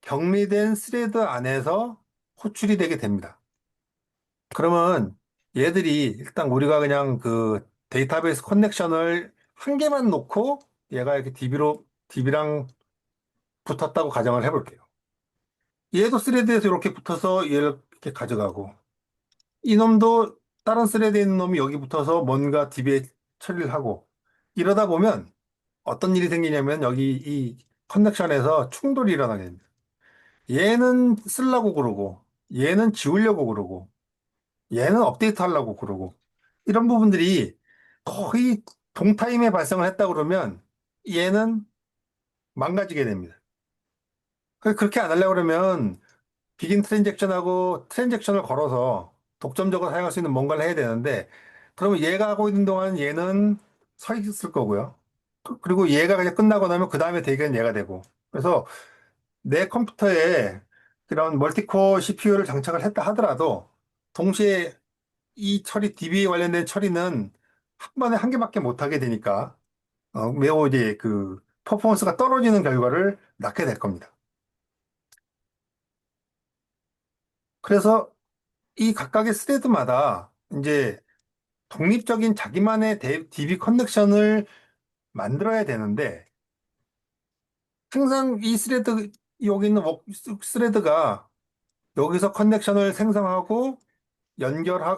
격리된 스레드 안에서 호출이 되게 됩니다. 그러면 얘들이 일단 우리가 그냥 그 데이터베이스 커넥션을 한 개만 놓고 얘가 이렇게 DB랑 붙었다고 가정을 해볼게요. 얘도 스레드에서 이렇게 붙어서 얘를 이렇게 가져가고 이놈도 다른 스레드에 있는 놈이 여기 붙어서 뭔가 DB에 처리를 하고 이러다 보면 어떤 일이 생기냐면 여기 이 커넥션에서 충돌이 일어나게 됩니다. 얘는 쓰려고 그러고 얘는 지우려고 그러고 얘는 업데이트 하려고 그러고 이런 부분들이 거의 동타임에 발생을 했다 그러면 얘는 망가지게 됩니다. 그렇게 안 하려고 그러면 비긴 트랜잭션하고 트랜잭션을 걸어서 독점적으로 사용할 수 있는 뭔가를 해야 되는데 그러면 얘가 하고 있는 동안 얘는 서 있을 거고요. 그리고 얘가 그냥 끝나고 나면 그 다음에 대기는 얘가 되고 그래서 내 컴퓨터에 그런 멀티코어 CPU를 장착을 했다 하더라도 동시에 이 처리, DBA 관련된 처리는 한 번에 한 개밖에 못 하게 되니까 매우 이제 그 퍼포먼스가 떨어지는 결과를 낳게 될 겁니다. 그래서 이 각각의 스레드마다 이제 독립적인 자기만의 DB 커넥션을 만들어야 되는데 항상 이 스레드 여기 있는 스레드가 여기서 커넥션을 생성하고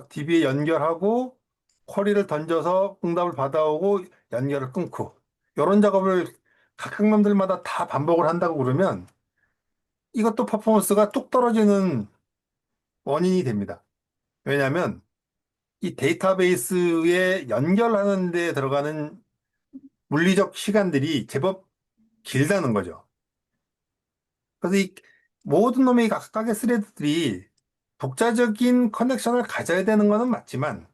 DB에 연결하고 쿼리를 던져서 응답을 받아오고 연결을 끊고 이런 작업을 각 놈들마다 다 반복을 한다고 그러면 이것도 퍼포먼스가 뚝 떨어지는 원인이 됩니다. 왜냐하면 이 데이터베이스에 연결하는 데 들어가는 물리적 시간들이 제법 길다는 거죠. 그래서 이 모든 놈의 각각의 스레드들이 독자적인 커넥션을 가져야 되는 것은 맞지만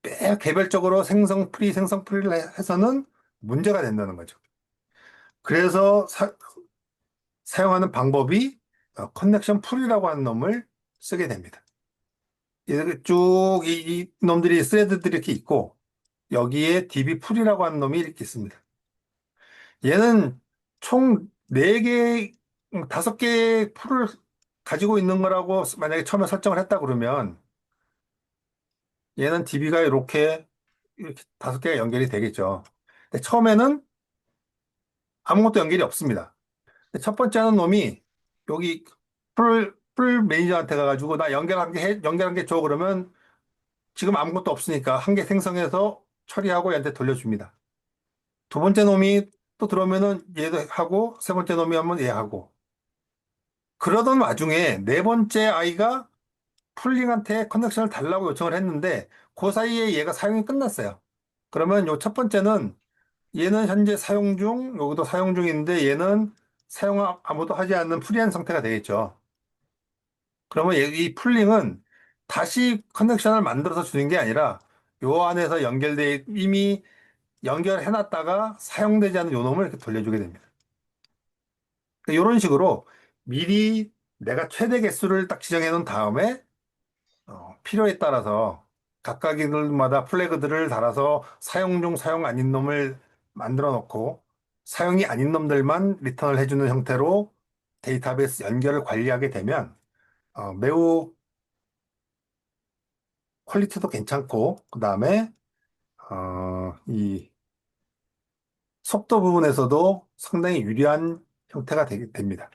매 개별적으로 생성 풀이를 해서는 문제가 된다는 거죠. 그래서 사용하는 방법이 커넥션 풀이라고 하는 놈을 쓰게 됩니다. 이렇게 쭉 이 놈들이 스레드들이 이렇게 있고 여기에 DB 풀이라고 하는 놈이 이렇게 있습니다. 얘는 총 4개, 5개의 풀을 가지고 있는 거라고 만약에 처음에 설정을 했다 그러면 얘는 DB가 이렇게 5개가 연결이 되겠죠. 근데 처음에는 아무것도 연결이 없습니다. 근데 첫 번째 하는 놈이 여기 풀 매니저한테 가가지고 나 연결한 게 줘 그러면 지금 아무것도 없으니까 한 개 생성해서 처리하고 얘한테 돌려줍니다. 두 번째 놈이 또 들어오면은 얘도 하고 세 번째 놈이 하면 얘 하고 그러던 와중에 네 번째 아이가 풀링한테 커넥션을 달라고 요청을 했는데 그 사이에 얘가 사용이 끝났어요. 그러면 요 첫 번째는 얘는 현재 사용 중, 여기도 사용 중인데 얘는 아무도 하지 않는 프리한 상태가 되겠죠. 그러면 이 풀링은 다시 커넥션을 만들어서 주는 게 아니라 요 안에서 이미 연결해놨다가 사용되지 않은 요 놈을 이렇게 돌려주게 됩니다. 이런 식으로 미리 내가 최대 개수를 딱 지정해 놓은 다음에 필요에 따라서 각각이들마다 플래그들을 달아서 사용 중 사용 아닌 놈을 만들어 놓고 사용이 아닌 놈들만 리턴을 해주는 형태로 데이터베이스 연결을 관리하게 되면 매우 퀄리티도 괜찮고 그다음에 이 속도 부분에서도 상당히 유리한 형태가 됩니다.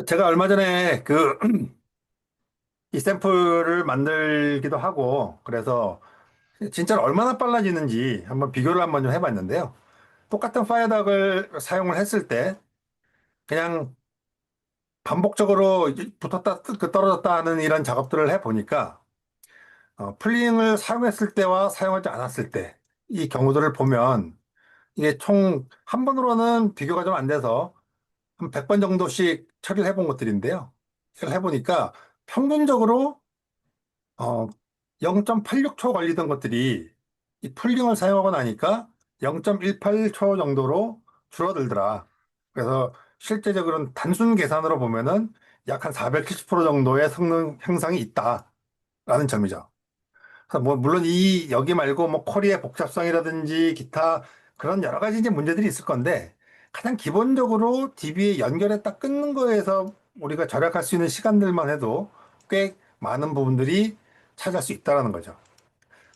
제가 얼마 전에 그 이 샘플을 만들기도 하고, 그래서 진짜로 얼마나 빨라지는지 한번 비교를 한번 좀 해봤는데요. 똑같은 파이어닥을 사용을 했을 때 그냥 반복적으로 붙었다 떨어졌다 하는 이런 작업들을 해보니까 플링을 사용했을 때와 사용하지 않았을 때 이 경우들을 보면 이게 총 한 번으로는 비교가 좀 안 돼서 한 100번 정도씩 처리를 해본 것들인데요. 이걸 해보니까 평균적으로 0.86초 걸리던 것들이 이 풀링을 사용하고 나니까 0.18초 정도로 줄어들더라. 그래서 실제적으로는 단순 계산으로 보면은 약 한 470% 정도의 성능 향상이 있다라는 점이죠. 그래서 뭐 물론 이 여기 말고 뭐 쿼리의 복잡성이라든지 기타 그런 여러 가지 이제 문제들이 있을 건데 가장 기본적으로 DB에 연결했다 끊는 거에서 우리가 절약할 수 있는 시간들만 해도 꽤 많은 부분들이 차지할 수 있다라는 거죠.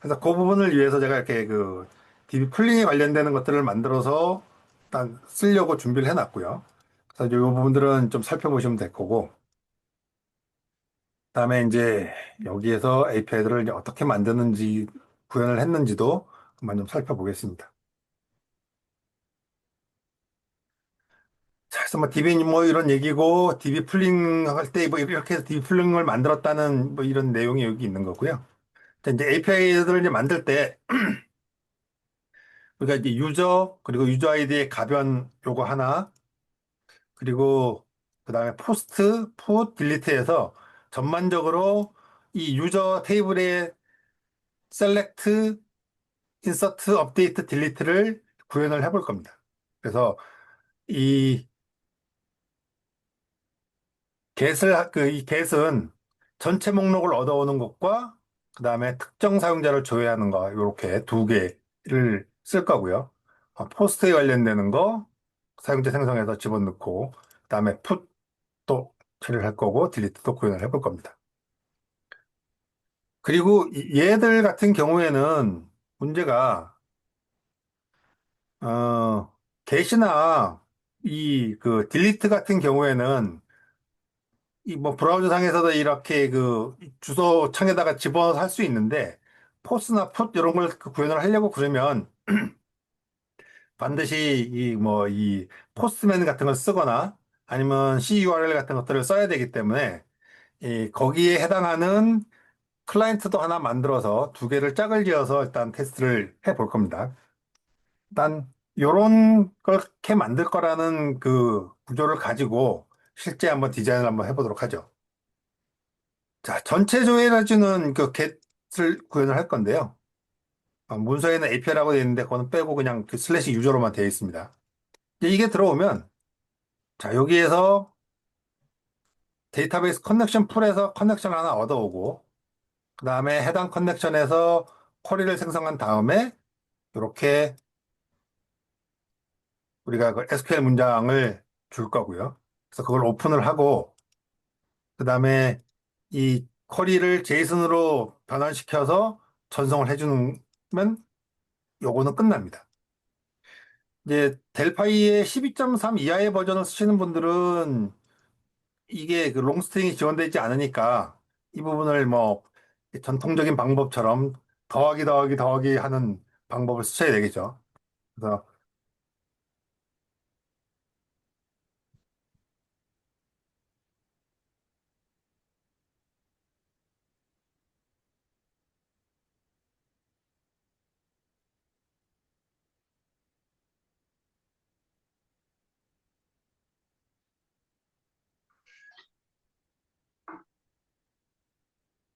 그래서 그 부분을 위해서 제가 이렇게 그 DB 풀링에 관련되는 것들을 만들어서 일단 쓰려고 준비를 해놨고요. 그래서 이 부분들은 좀 살펴보시면 될 거고, 그다음에 이제 여기에서 API들을 어떻게 만드는지 구현을 했는지도 한번 좀 살펴보겠습니다. 자, 그래서 뭐 DB 뭐 이런 얘기고 DB 풀링 할 때 뭐 이렇게 해서 DB 풀링을 만들었다는 뭐 이런 내용이 여기 있는 거고요. 자, 이제 API들을 이제 만들 때 우리가 이제 유저 그리고 유저 아이디의 가변 요거 하나 그리고 그다음에 포스트, 풋, 딜리트해서 전반적으로 이 유저 테이블의 셀렉트, 인서트, 업데이트, 딜리트를 구현을 해볼 겁니다. 그래서 이 이 get은 전체 목록을 얻어오는 것과 그다음에 특정 사용자를 조회하는 거 이렇게 두 개를 쓸 거고요. 포스트에 관련되는 거 사용자 생성해서 집어넣고 그다음에 풋도 처리를 할 거고 딜리트도 구현을 해볼 겁니다. 그리고 얘들 같은 경우에는 문제가 get이나 이 그 딜리트 같은 경우에는 이 뭐 브라우저 상에서도 이렇게 그 주소 창에다가 집어넣어서 할 수 있는데 포스나 풋 이런 걸 그 구현을 하려고 그러면 반드시 이 뭐 이 포스트맨 같은 걸 쓰거나 아니면 CURL 같은 것들을 써야 되기 때문에 이 거기에 해당하는 클라이언트도 하나 만들어서 두 개를 짝을 지어서 일단 테스트를 해볼 겁니다. 일단 요런 걸렇게 만들 거라는 그 구조를 가지고 실제 한번 디자인을 한번 해보도록 하죠. 자, 전체 조회해주는 그 get을 구현을 할 건데요. 문서에는 API라고 되어 있는데 그거는 빼고 그냥 그 슬래시 유저로만 되어 있습니다. 이제 이게 들어오면 자, 여기에서 데이터베이스 커넥션 풀에서 커넥션 하나 얻어오고 그 다음에 해당 커넥션에서 쿼리를 생성한 다음에 이렇게 우리가 그 SQL 문장을 줄 거고요. 그래서 그걸 오픈을 하고 그 다음에 이 쿼리를 제이슨으로 변환시켜서 전송을 해주면 요거는 끝납니다. 이제 델파이의 12.3 이하의 버전을 쓰시는 분들은 이게 그 롱스트링이 지원되지 않으니까 이 부분을 뭐 전통적인 방법처럼 더하기 하는 방법을 쓰셔야 되겠죠. 그래서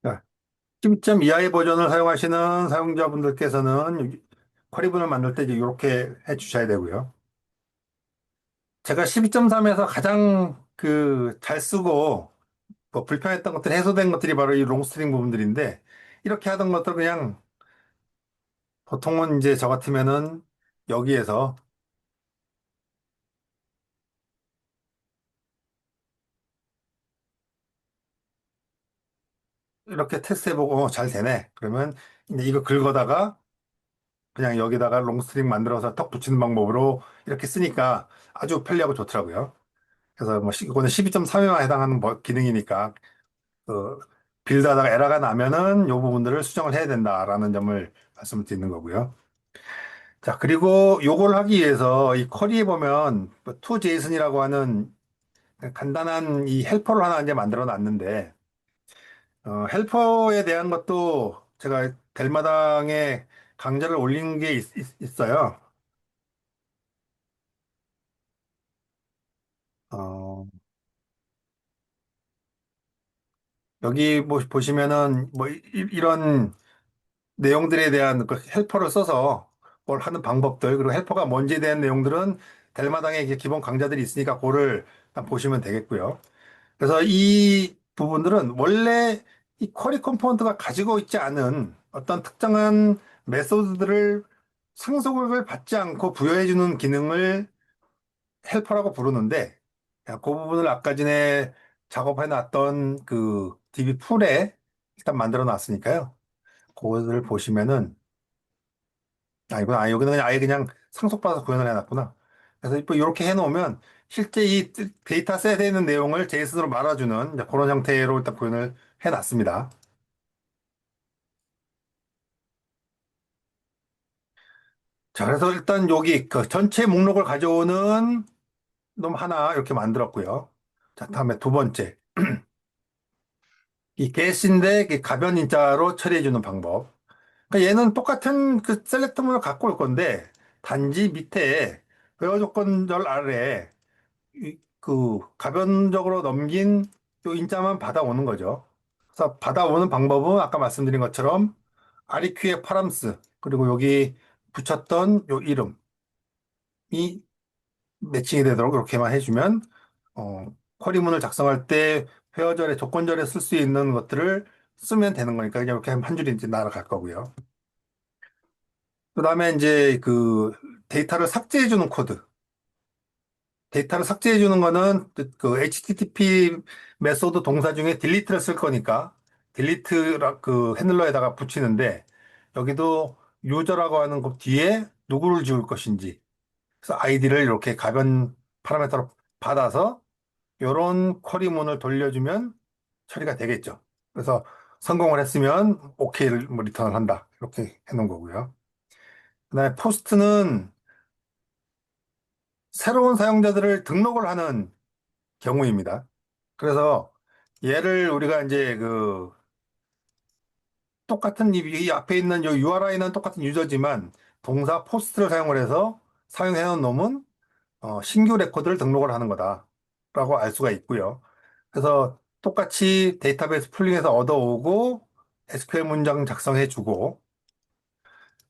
자, 12점 이하의 버전을 사용하시는 사용자분들께서는 쿼리분을 만들 때 이제 이렇게 해 주셔야 되고요. 제가 12.3에서 가장 그 잘 쓰고 뭐 불편했던 것들 해소된 것들이 바로 이 롱스트링 부분들인데 이렇게 하던 것들 그냥 보통은 이제 저 같으면은 여기에서 이렇게 테스트 해보고 잘 되네. 그러면 이제 이거 긁어다가 그냥 여기다가 롱스트링 만들어서 턱 붙이는 방법으로 이렇게 쓰니까 아주 편리하고 좋더라고요. 그래서 뭐 이거는 12.3에만 해당하는 기능이니까 빌드하다가 에러가 나면은 이 부분들을 수정을 해야 된다라는 점을 말씀을 드리는 거고요. 자, 그리고 요걸 하기 위해서 이 쿼리에 보면 투 제이슨이라고 하는 간단한 이 헬퍼를 하나 이제 만들어 놨는데, 헬퍼에 대한 것도 제가 델마당에 강좌를 올린 게 어요. 어, 여기 뭐 보시면은 뭐 이런 내용들에 대한 그 헬퍼를 써서 뭘 하는 방법들, 그리고 헬퍼가 뭔지에 대한 내용들은 델마당에 이게 기본 강좌들이 있으니까 그거를 일단 보시면 되겠고요. 그래서 이 부분들은 원래 이 쿼리 컴포넌트가 가지고 있지 않은 어떤 특정한 메소드들을 상속을 받지 않고 부여해주는 기능을 헬퍼라고 부르는데, 그 부분을 아까 전에 작업해 놨던 그 DB 풀에 일단 만들어 놨으니까요. 그것을 보시면은, 여기는 그냥 아예 그냥 상속받아서 구현을 해놨구나. 그래서 뭐 이렇게 해놓으면 실제 이 데이터셋에 있는 내용을 제이슨으로 말아주는 이제 그런 형태로 일단 구현을 해놨습니다. 자, 그래서 일단 여기 그 전체 목록을 가져오는 놈 하나 이렇게 만들었고요. 자, 다음에 두 번째. 이 get인데 가변 인자로 처리해주는 방법. 그러니까 얘는 똑같은 그 셀렉트문을 갖고 올 건데 단지 밑에 회화 조건절 아래 그 가변적으로 넘긴 요 인자만 받아오는 거죠. 그래서 받아오는 방법은 아까 말씀드린 것처럼 아리퀴의 파람스 그리고 여기 붙였던 요 이름이 매칭이 되도록 이렇게만 해주면 쿼리문을 작성할 때 회어절에 조건절에 쓸 수 있는 것들을 쓰면 되는 거니까 그냥 이렇게 한 줄이 이제 날아갈 거고요. 그다음에 이제 그 데이터를 삭제해 주는 코드. 데이터를 삭제해 주는 거는 그 HTTP 메소드 동사 중에 딜리트를 쓸 거니까 딜리트 그 핸들러에다가 붙이는데 여기도 유저라고 하는 것 뒤에 누구를 지울 것인지 그래서 아이디를 이렇게 가변 파라미터로 받아서 이런 쿼리문을 돌려주면 처리가 되겠죠. 그래서 성공을 했으면 OK를 뭐 리턴을 한다. 이렇게 해놓은 거고요. 그다음에 포스트는 새로운 사용자들을 등록을 하는 경우입니다. 그래서 얘를 우리가 이제 그 똑같은 이 앞에 있는 요 URI는 똑같은 유저지만 동사 포스트를 사용을 해서 사용해 놓은 놈은 신규 레코드를 등록을 하는 거다라고 알 수가 있고요. 그래서 똑같이 데이터베이스 풀링해서 얻어오고 SQL 문장 작성해 주고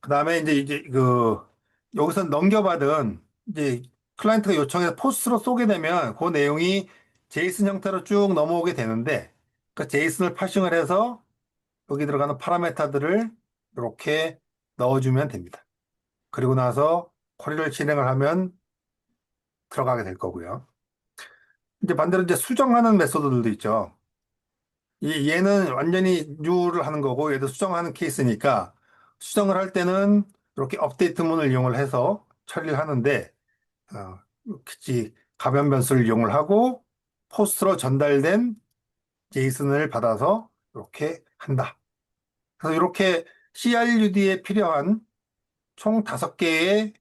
그다음에 이제 그 여기서 넘겨받은 이제 클라이언트가 요청해서 포스트로 쏘게 되면 그 내용이 제이슨 형태로 쭉 넘어오게 되는데 그 제이슨을 파싱을 해서 여기 들어가는 파라메타들을 이렇게 넣어주면 됩니다. 그리고 나서 쿼리를 진행을 하면 들어가게 될 거고요. 이제 반대로 이제 수정하는 메소드들도 있죠. 얘는 완전히 뉴를 하는 거고 얘도 수정하는 케이스니까 수정을 할 때는 이렇게 업데이트 문을 이용을 해서 처리를 하는데 그치 가변 변수를 이용을 하고 포스트로 전달된 제이슨을 받아서 이렇게 한다. 그래서 이렇게 CRUD에 필요한 총 5개의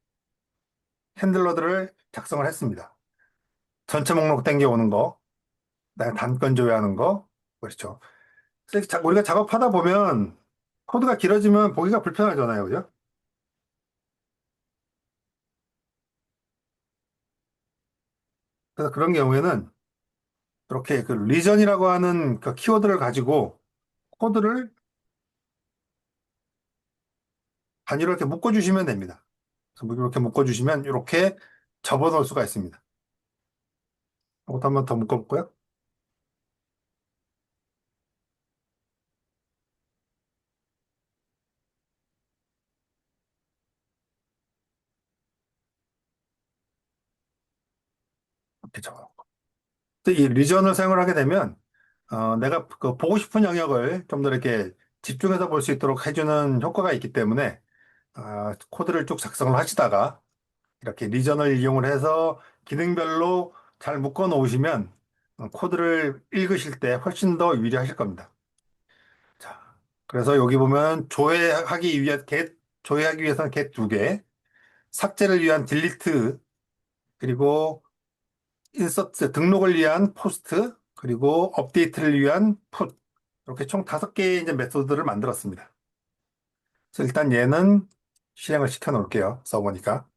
핸들러들을 작성을 했습니다. 전체 목록 땡겨오는 거, 그다음에 단건 조회하는 거, 그렇죠. 그래서 우리가 작업하다 보면 코드가 길어지면 보기가 불편하잖아요, 그죠? 그래서 그런 경우에는 이렇게 그 리전이라고 하는 그 키워드를 가지고 코드를 단위로 이렇게 묶어주시면 됩니다. 그래서 이렇게 묶어주시면 이렇게 접어놓을 수가 있습니다. 이것도 한 번 더 묶어볼까요? 이렇게 접어놓고. 이 리전을 사용을 하게 되면 내가 그 보고 싶은 영역을 좀 더 이렇게 집중해서 볼 수 있도록 해주는 효과가 있기 때문에 코드를 쭉 작성을 하시다가 이렇게 리전을 이용을 해서 기능별로 잘 묶어 놓으시면 코드를 읽으실 때 훨씬 더 유리하실 겁니다. 그래서 여기 보면 조회하기 위해서는 겟 두 개, 삭제를 위한 딜리트, 그리고 인서트, 등록을 위한 포스트, 그리고 업데이트를 위한 풋. 이렇게 총 다섯 개의 이제 메소드를 만들었습니다. 그래서 일단 얘는 실행을 시켜 놓을게요. 써보니까.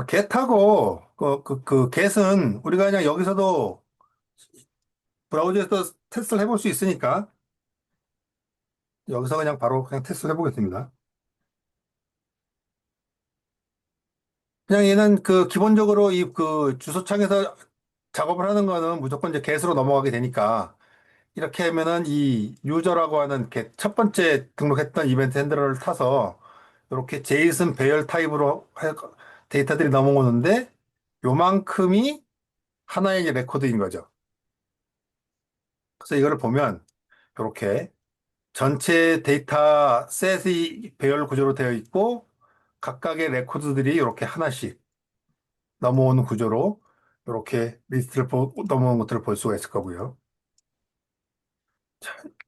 get하고, get은 우리가 그냥 여기서도 브라우저에서 테스트를 해볼 수 있으니까, 여기서 그냥 바로 그냥 테스트를 해보겠습니다. 그냥 얘는 기본적으로 주소창에서 작업을 하는 거는 무조건 이제 get으로 넘어가게 되니까, 이렇게 하면은 이 유저라고 하는 첫 번째 등록했던 이벤트 핸들러를 타서 이렇게 제이슨 배열 타입으로 데이터들이 넘어오는데 요만큼이 하나의 이제 레코드인 거죠. 그래서 이거를 보면 이렇게 전체 데이터 셋이 배열 구조로 되어 있고 각각의 레코드들이 이렇게 하나씩 넘어오는 구조로 이렇게 넘어오는 것들을 볼 수가 있을 거고요.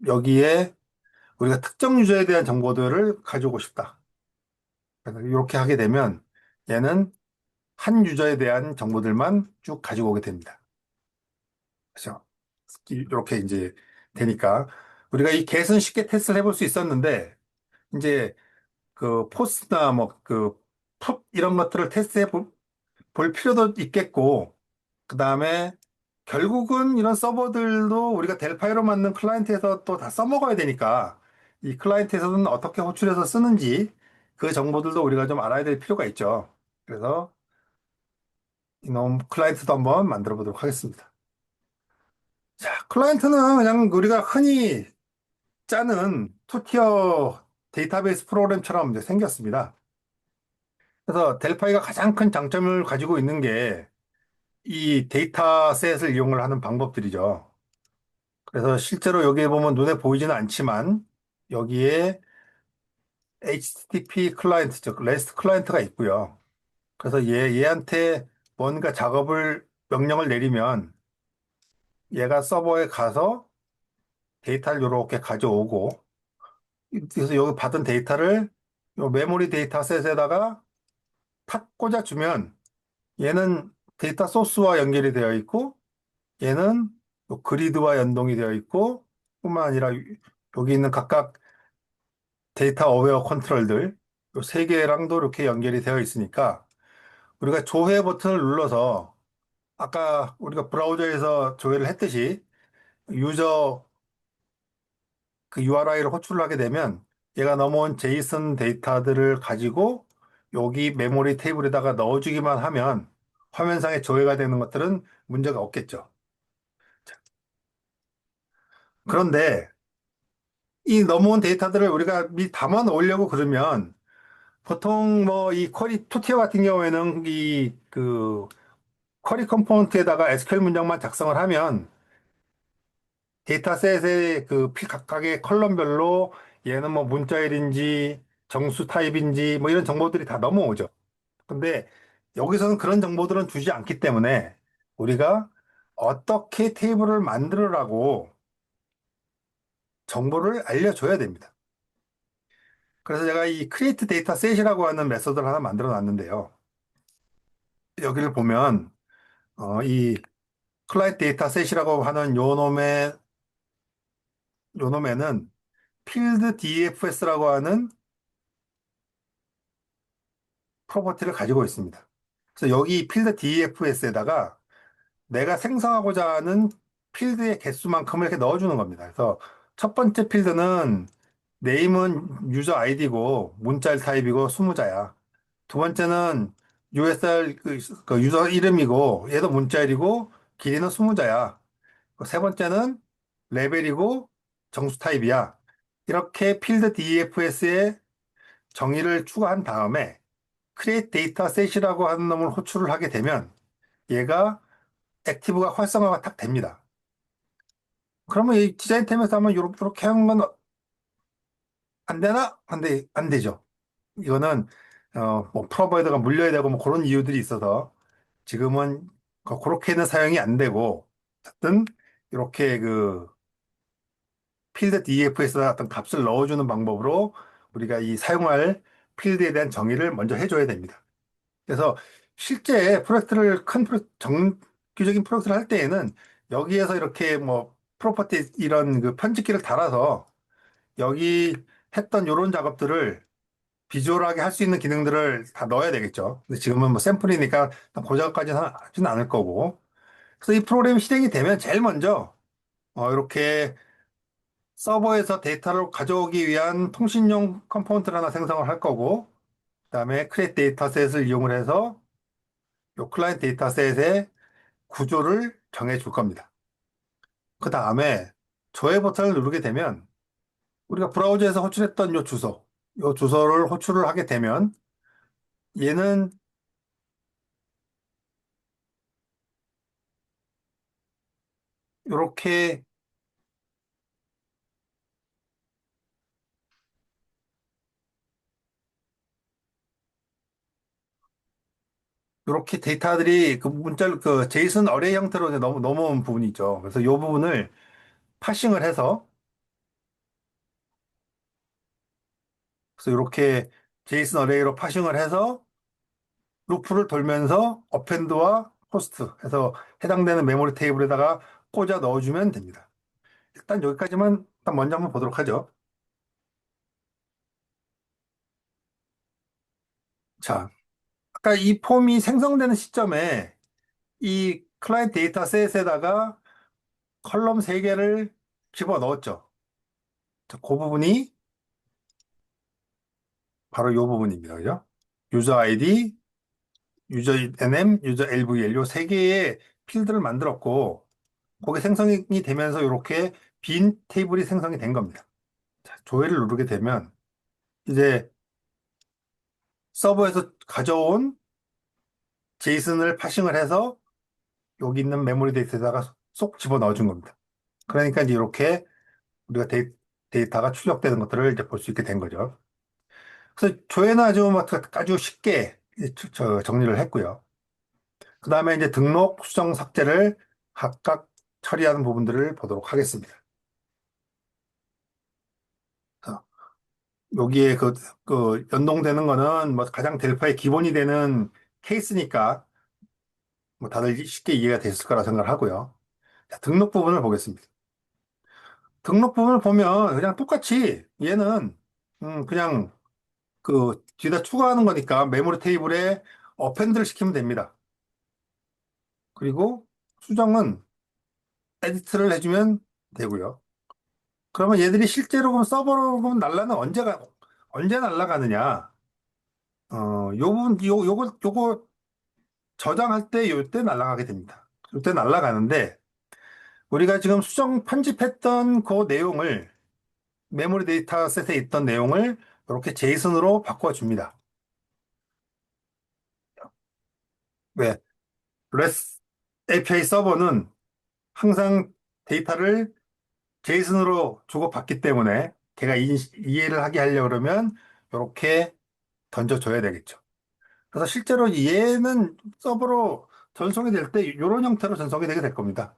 여기에 우리가 특정 유저에 대한 정보들을 가져오고 싶다. 그래서 이렇게 하게 되면 얘는 한 유저에 대한 정보들만 쭉 가지고 오게 됩니다. 그렇죠? 이렇게 이제 되니까 우리가 이 get은 쉽게 테스트를 해볼 수 있었는데 이제 포스나 풋 이런 것들을 볼 필요도 있겠고 그 다음에 결국은 이런 서버들도 우리가 델파이로 만든 클라이언트에서 또 다 써먹어야 되니까 이 클라이언트에서는 어떻게 호출해서 쓰는지 그 정보들도 우리가 좀 알아야 될 필요가 있죠. 그래서 이놈 클라이언트도 한번 만들어 보도록 하겠습니다. 자, 클라이언트는 그냥 우리가 흔히 짜는 투티어 데이터베이스 프로그램처럼 이제 생겼습니다. 그래서 델파이가 가장 큰 장점을 가지고 있는 게 이 데이터셋을 이용을 하는 방법들이죠. 그래서 실제로 여기에 보면 눈에 보이지는 않지만 여기에 HTTP 클라이언트, 즉 REST 클라이언트가 있고요. 그래서 얘한테 뭔가 명령을 내리면 얘가 서버에 가서 데이터를 이렇게 가져오고 그래서 여기 받은 데이터를 요 메모리 데이터셋에다가 탁 꽂아주면 얘는 데이터 소스와 연결이 되어 있고 얘는 요 그리드와 연동이 되어 있고 뿐만 아니라 여기 있는 각각 데이터 어웨어 컨트롤들 요 세 개랑도 이렇게 연결이 되어 있으니까 우리가 조회 버튼을 눌러서 아까 우리가 브라우저에서 조회를 했듯이 유저 URI를 호출을 하게 되면 얘가 넘어온 제이슨 데이터들을 가지고 여기 메모리 테이블에다가 넣어주기만 하면 화면상에 조회가 되는 것들은 문제가 없겠죠. 그런데 이 넘어온 데이터들을 우리가 담아 놓으려고 그러면 보통 뭐 이 쿼리 투티어 같은 경우에는 쿼리 컴포넌트에다가 SQL 문장만 작성을 하면 데이터셋의 각각의 컬럼별로 얘는 뭐 문자일인지 정수 타입인지 뭐 이런 정보들이 다 넘어오죠. 근데 여기서는 그런 정보들은 주지 않기 때문에 우리가 어떻게 테이블을 만들으라고 정보를 알려줘야 됩니다. 그래서 제가 이 create data set이라고 하는 메소드를 하나 만들어 놨는데요. 여기를 보면 이 클라이언트 데이터 셋이라고 하는 요놈에는 필드 DFS라고 하는 프로퍼티를 가지고 있습니다. 그래서 여기 필드 DFS에다가 내가 생성하고자 하는 필드의 개수만큼을 이렇게 넣어주는 겁니다. 그래서 첫 번째 필드는 네임은 유저 아이디고 문자일 타입이고 20자야. 두 번째는 USR 그 유저 이름이고 얘도 문자일이고 길이는 20자야. 세 번째는 레벨이고 정수 타입이야. 이렇게 필드 DFS에 정의를 추가한 다음에 create data set이라고 하는 놈을 호출을 하게 되면 얘가 액티브가 활성화가 딱 됩니다. 그러면 이 디자인템에서 하면 이렇게 하는 건 안 되나? 안 되죠. 이거는 뭐 프로바이더가 물려야 되고 뭐 그런 이유들이 있어서 지금은 그렇게는 사용이 안 되고 어쨌든 이렇게 그 필드 DEF에서 어떤 값을 넣어주는 방법으로 우리가 이 사용할 필드에 대한 정의를 먼저 해줘야 됩니다. 그래서 실제 프로젝트를 정규적인 프로젝트를 할 때에는 여기에서 이렇게 뭐 프로퍼티 이런 그 편집기를 달아서 여기 했던 이런 작업들을 비주얼하게 할 수 있는 기능들을 다 넣어야 되겠죠. 근데 지금은 뭐 샘플이니까 그 작업까지는 하지는 않을 거고. 그래서 이 프로그램이 실행이 되면 제일 먼저 이렇게 서버에서 데이터를 가져오기 위한 통신용 컴포넌트를 하나 생성을 할 거고, 그다음에 크레ate 데이터셋을 이용을 해서 요 클라이언트 데이터셋의 구조를 정해 줄 겁니다. 그 다음에 조회 버튼을 누르게 되면 우리가 브라우저에서 호출했던 요 주소를 호출을 하게 되면 얘는 이렇게 이렇게 데이터들이 그 문자를 그 제이슨 어레이 형태로 이제 넘어온 부분이 있죠. 그래서 이 부분을 파싱을 해서 그래서 이렇게 제이슨 어레이로 파싱을 해서 루프를 돌면서 어펜드와 포스트 해서 해당되는 메모리 테이블에다가 꽂아 넣어주면 됩니다. 일단 여기까지만 일단 먼저 한번 보도록 하죠. 자, 아까 이 폼이 생성되는 시점에 이 클라이언트 데이터셋에다가 컬럼 3개를 집어 넣었죠. 자, 그 부분이 바로 이 부분입니다. 그죠? 유저 아이디, 유저 NM, 유저 LVL 요 3개의 필드를 만들었고 거기 생성이 되면서 이렇게 빈 테이블이 생성이 된 겁니다. 자, 조회를 누르게 되면 이제 서버에서 가져온 제이슨을 파싱을 해서 여기 있는 메모리 데이터에다가 쏙 집어 넣어준 겁니다. 그러니까 이제 이렇게 우리가 데이터가 출력되는 것들을 이제 볼 수 있게 된 거죠. 그래서 조회는 아주 쉽게 정리를 했고요. 그 다음에 이제 등록, 수정, 삭제를 각각 처리하는 부분들을 보도록 하겠습니다. 자, 여기에 그 연동되는 거는 뭐 가장 델파의 기본이 되는 케이스니까 뭐 다들 쉽게 이해가 됐을 거라 생각을 하고요. 자, 등록 부분을 보겠습니다. 등록 부분을 보면 그냥 똑같이 얘는 그냥 그 뒤에다 추가하는 거니까 메모리 테이블에 어펜드를 시키면 됩니다. 그리고 수정은 에디트를 해주면 되고요. 그러면 얘들이 실제로 그럼 서버로 그럼 날라는 언제 날라가느냐? 요 부분, 요거 저장할 때 요때 날라가게 됩니다. 요때 날라가는데 우리가 지금 수정 편집했던 그 내용을 메모리 데이터셋에 있던 내용을 이렇게 제이슨으로 바꿔줍니다. 왜? REST API 서버는 항상 데이터를 제이슨으로 주고받기 때문에 걔가 이해를 하게 하려고 그러면 이렇게 던져줘야 되겠죠. 그래서 실제로 얘는 서버로 전송이 될 때 이런 형태로 전송이 되게 될 겁니다.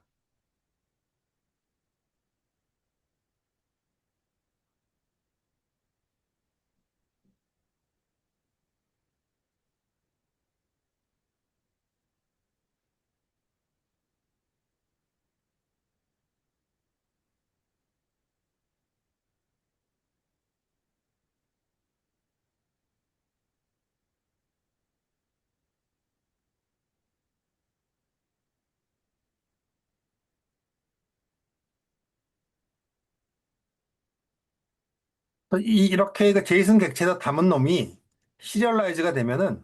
이렇게 그 제이슨 객체에다 담은 놈이 시리얼라이즈가 되면은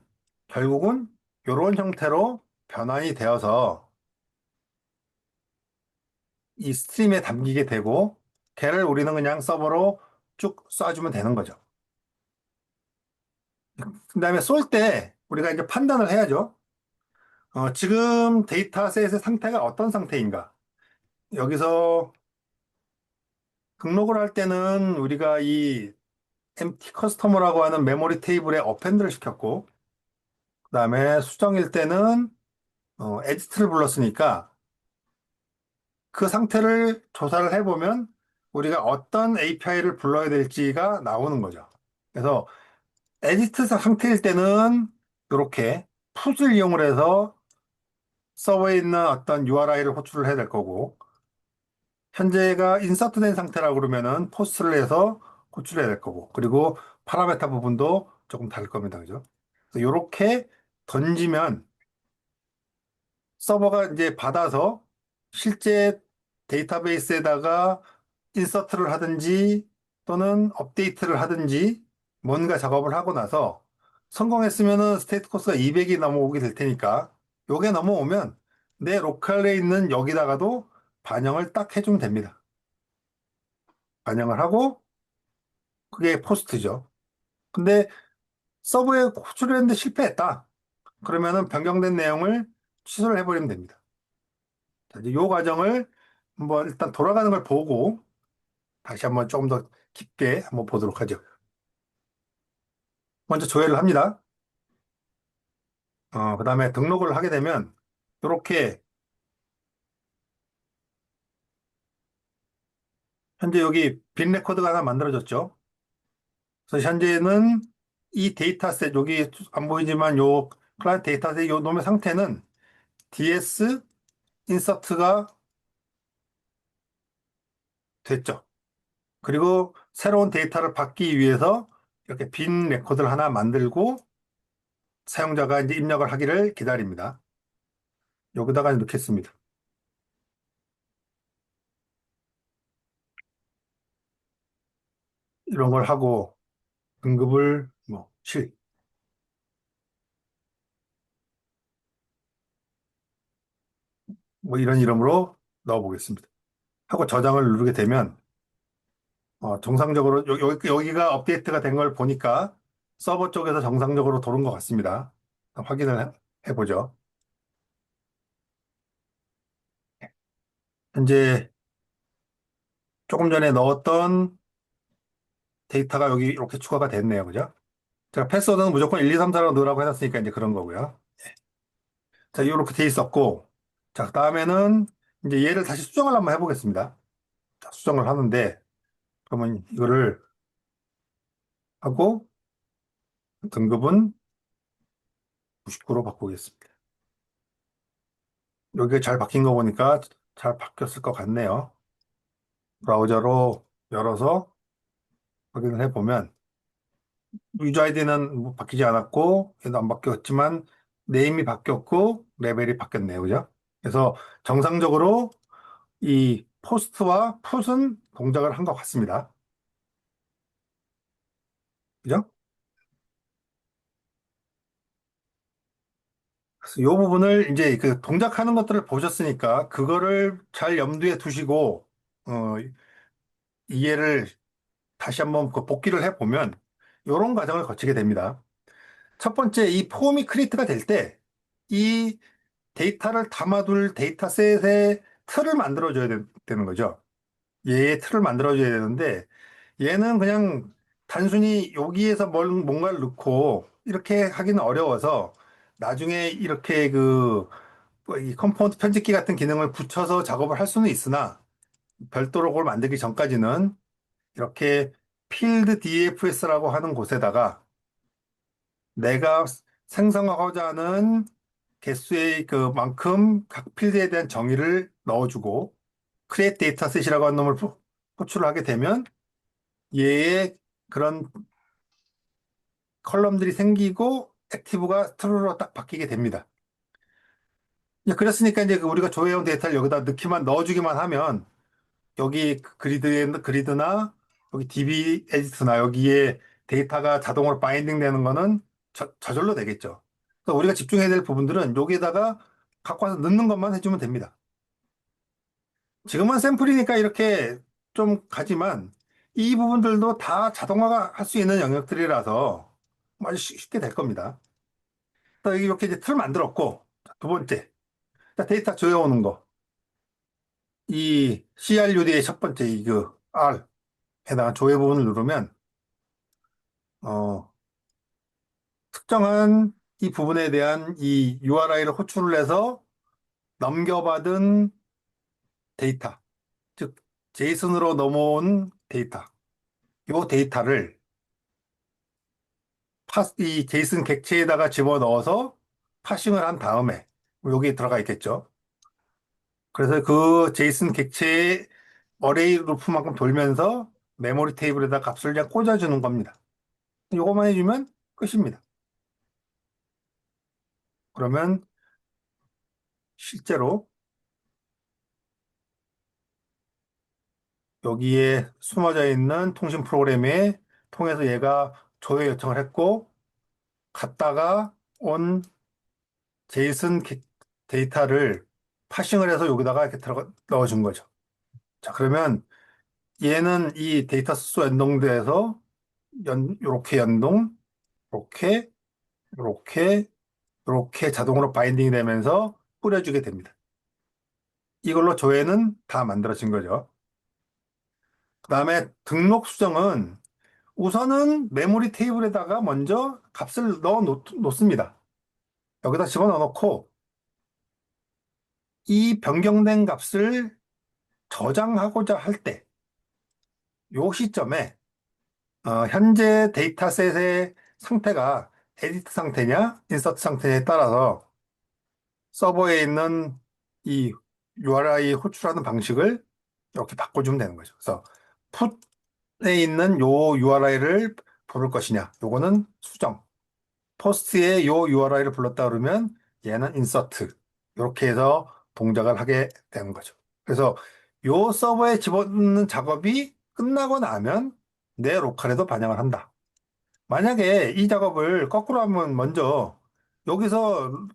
결국은 이런 형태로 변환이 되어서 이 스트림에 담기게 되고 걔를 우리는 그냥 서버로 쭉 쏴주면 되는 거죠. 그다음에 쏠 때 우리가 이제 판단을 해야죠. 지금 데이터셋의 상태가 어떤 상태인가? 여기서 등록을 할 때는 우리가 이 empty customer라고 하는 메모리 테이블에 어펜드를 시켰고, 그다음에 수정일 때는 edit를 불렀으니까 그 상태를 조사를 해보면 우리가 어떤 API를 불러야 될지가 나오는 거죠. 그래서 에디트 상태일 때는 이렇게 풋을 이용을 해서 서버에 있는 어떤 URI를 호출을 해야 될 거고, 현재가 인서트 된 상태라고 그러면은 포스트를 해서 호출해야 될 거고, 그리고 파라메타 부분도 조금 다를 겁니다. 그죠? 이렇게 던지면 서버가 이제 받아서 실제 데이터베이스에다가 인서트를 하든지 또는 업데이트를 하든지 뭔가 작업을 하고 나서 성공했으면은 스테이트 코스가 200이 넘어오게 될 테니까 요게 넘어오면 내 로컬에 있는 여기다가도 반영을 딱 해주면 됩니다. 반영을 하고 그게 포스트죠. 근데 서버에 호출했는데 실패했다. 그러면은 변경된 내용을 취소를 해버리면 됩니다. 자, 이제 요 과정을 한번 일단 돌아가는 걸 보고 다시 한번 조금 더 깊게 한번 보도록 하죠. 먼저 조회를 합니다. 그 다음에 등록을 하게 되면 이렇게 현재 여기 빈 레코드가 하나 만들어졌죠. 그래서 현재는 이 데이터셋 여기 안 보이지만 요 클라이언트 데이터셋 요 놈의 상태는 DS 인서트가 됐죠. 그리고 새로운 데이터를 받기 위해서 이렇게 빈 레코드를 하나 만들고 사용자가 이제 입력을 하기를 기다립니다. 여기다가 넣겠습니다. 이런 걸 하고 등급을 뭐 7, 뭐 이런 이름으로 넣어보겠습니다. 하고 저장을 누르게 되면 정상적으로 여기가 업데이트가 된 걸 보니까 서버 쪽에서 정상적으로 돌은 것 같습니다. 확인을 해보죠. 현재 조금 전에 넣었던 데이터가 여기 이렇게 추가가 됐네요. 그죠? 제가 패스워드는 무조건 1, 2, 3, 4라고 넣으라고 해놨으니까 이제 그런 거고요. 자, 이렇게 돼 있었고, 자, 다음에는 이제 얘를 다시 수정을 한번 해보겠습니다. 자, 수정을 하는데, 그러면 이거를 하고 등급은 99로 바꾸겠습니다. 여기가 잘 바뀐 거 보니까 잘 바뀌었을 것 같네요. 브라우저로 열어서 확인을 해보면 유저 아이디는 뭐 바뀌지 않았고 얘도 안 바뀌었지만 네임이 바뀌었고 레벨이 바뀌었네요. 그죠? 그래서 정상적으로 이 포스트와 풋은 동작을 한 것 같습니다. 그죠? 그래서 이 부분을 이제 그 동작하는 것들을 보셨으니까 그거를 잘 염두에 두시고 어, 이해를 다시 한번 그 복기를 해보면 이런 과정을 거치게 됩니다. 첫 번째, 이 폼이 크리에이트가 될 때 이 데이터를 담아둘 데이터셋의 틀을 만들어줘야 되는 거죠. 얘의 틀을 만들어줘야 되는데 얘는 그냥 단순히 여기에서 뭔가를 넣고 이렇게 하기는 어려워서 나중에 이렇게 이 컴포넌트 편집기 같은 기능을 붙여서 작업을 할 수는 있으나 별도로 그걸 만들기 전까지는 이렇게 필드 DFS라고 하는 곳에다가 내가 생성하고자 하는 개수의 그만큼 각 필드에 대한 정의를 넣어주고 create dataset이라고 하는 놈을 호출을 하게 되면 얘의 그런 컬럼들이 생기고 액티브가 트루로 딱 바뀌게 됩니다. 이제 그랬으니까 이제 우리가 조회해온 데이터를 여기다 넣기만 넣어주기만 하면 여기 그리드나 여기 DB 에디트나 여기에 데이터가 자동으로 바인딩 되는 거는 저절로 되겠죠. 그래서 우리가 집중해야 될 부분들은 여기에다가 갖고 와서 넣는 것만 해주면 됩니다. 지금은 샘플이니까 이렇게 좀 가지만 이 부분들도 다 자동화가 할 수 있는 영역들이라서 아주 쉽게 될 겁니다. 또 이렇게 이제 틀 만들었고 두 번째 자, 데이터 조여오는 거. 이 CRUD의 첫 번째 R 해당한 조회 부분을 누르면 어, 특정한 이 부분에 대한 이 URI를 호출을 해서 넘겨받은 데이터, 즉 제이슨으로 넘어온 데이터. 요 데이터를 이 제이슨 객체에다가 집어넣어서 파싱을 한 다음에 여기 들어가 있겠죠. 그래서 그 제이슨 객체의 어레이 루프만큼 돌면서 메모리 테이블에다 값을 그냥 꽂아주는 겁니다. 요거만 해주면 끝입니다. 그러면 실제로 여기에 숨어져 있는 통신 프로그램에 통해서 얘가 조회 요청을 했고 갔다가 온 제이슨 데이터를 파싱을 해서 여기다가 이렇게 들어가 넣어준 거죠. 자, 그러면 얘는 이 데이터 수소 연동돼서 요렇게 연동, 요렇게, 요렇게, 요렇게 자동으로 바인딩이 되면서 뿌려주게 됩니다. 이걸로 조회는 다 만들어진 거죠. 그 다음에 등록 수정은 우선은 메모리 테이블에다가 먼저 값을 놓습니다. 여기다 집어넣어 놓고 이 변경된 값을 저장하고자 할 때, 요 시점에 현재 데이터셋의 상태가 에디트 상태냐, 인서트 상태냐에 따라서 서버에 있는 이 URI 호출하는 방식을 이렇게 바꿔주면 되는 거죠. 그래서 풋에 있는 요 URI를 부를 것이냐, 요거는 수정. 포스트에 요 URI를 불렀다 그러면 얘는 인서트. 이렇게 해서 동작을 하게 되는 거죠. 그래서 요 서버에 집어넣는 작업이 끝나고 나면 내 로컬에도 반영을 한다. 만약에 이 작업을 거꾸로 하면 먼저 여기서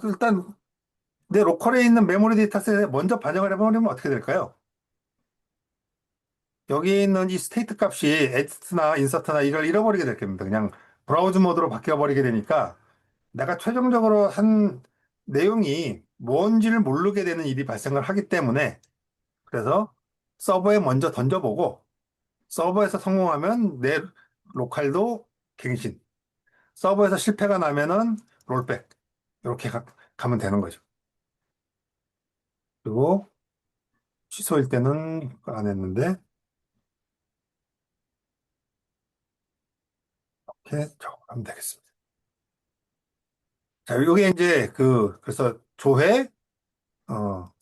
일단 내 로컬에 있는 메모리 데이터셋에 먼저 반영을 해버리면 어떻게 될까요? 여기 있는 이 스테이트 값이 에디트나 인서트나 이걸 잃어버리게 될 겁니다. 그냥 브라우즈 모드로 바뀌어버리게 되니까 내가 최종적으로 한 내용이 뭔지를 모르게 되는 일이 발생을 하기 때문에 그래서 서버에 먼저 던져보고 서버에서 성공하면 내 로컬도 갱신, 서버에서 실패가 나면은 롤백 이렇게 가면 되는 거죠. 그리고 취소일 때는 안 했는데 이렇게 적용하면 되겠습니다. 자, 이게 이제 그래서 조회, 어,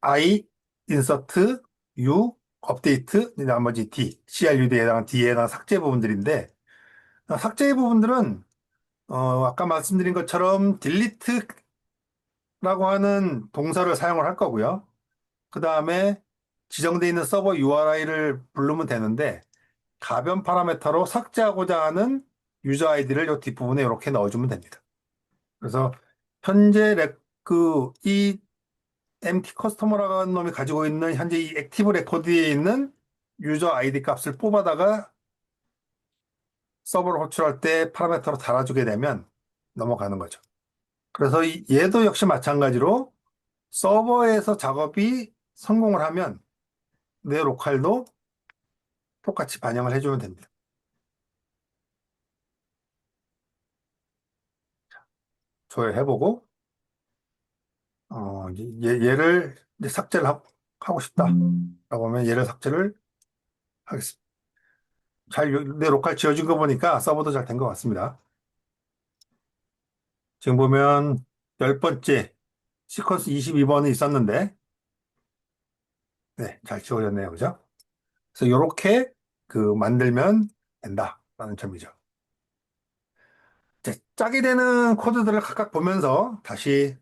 I, 인서트, U, 업데이트, 나머지 D, CRUD에 해당한 D에 해당한 삭제 부분들인데, 삭제 부분들은, 아까 말씀드린 것처럼 딜리트라고 하는 동사를 사용을 할 거고요. 그 다음에 지정되어 있는 서버 URI를 부르면 되는데, 가변 파라메터로 삭제하고자 하는 유저 아이디를 이 뒷부분에 이렇게 넣어주면 됩니다. 그래서 현재 이 MT 커스터머라고 하는 놈이 가지고 있는 현재 이 액티브 레코드에 있는 유저 아이디 값을 뽑아다가 서버로 호출할 때 파라미터로 달아주게 되면 넘어가는 거죠. 그래서 얘도 역시 마찬가지로 서버에서 작업이 성공을 하면 내 로컬도 똑같이 반영을 해주면 됩니다. 조회해보고 얘를 이제 삭제를 하고 싶다라고 하면 얘를 삭제를 하겠습니다. 내 로컬 지어진 거 보니까 서버도 잘 된 것 같습니다. 지금 보면 열 번째 시퀀스 22번이 있었는데, 네, 잘 지워졌네요. 그죠? 그래서 이렇게 만들면 된다라는 점이죠. 이제 짝이 되는 코드들을 각각 보면서 다시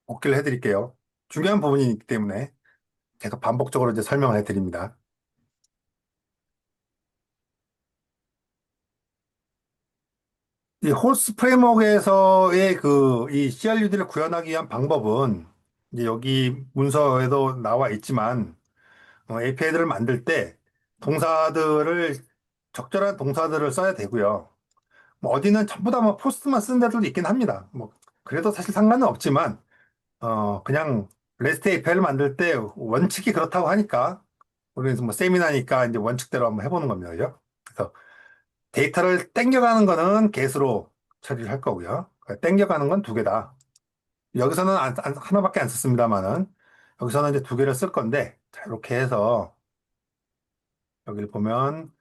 복기를 해드릴게요. 중요한 부분이기 때문에 계속 반복적으로 이제 설명을 해드립니다. 이 호스트 프레임워크에서의 이 CRUD를 구현하기 위한 방법은 이제 여기 문서에도 나와 있지만 API들을 만들 때 동사들을 적절한 동사들을 써야 되고요. 뭐 어디는 전부 다 뭐 포스트만 쓰는 데도 있긴 합니다. 뭐 그래도 사실 상관은 없지만 그냥 REST API를 만들 때 원칙이 그렇다고 하니까 우리는 뭐 세미나니까 이제 원칙대로 한번 해보는 겁니다. 그죠? 그래서 데이터를 땡겨가는 거는 get으로 처리를 할 거고요. 땡겨가는 건 두 개다. 여기서는 하나밖에 안 썼습니다만은 여기서는 이제 두 개를 쓸 건데 자, 이렇게 해서 여기를 보면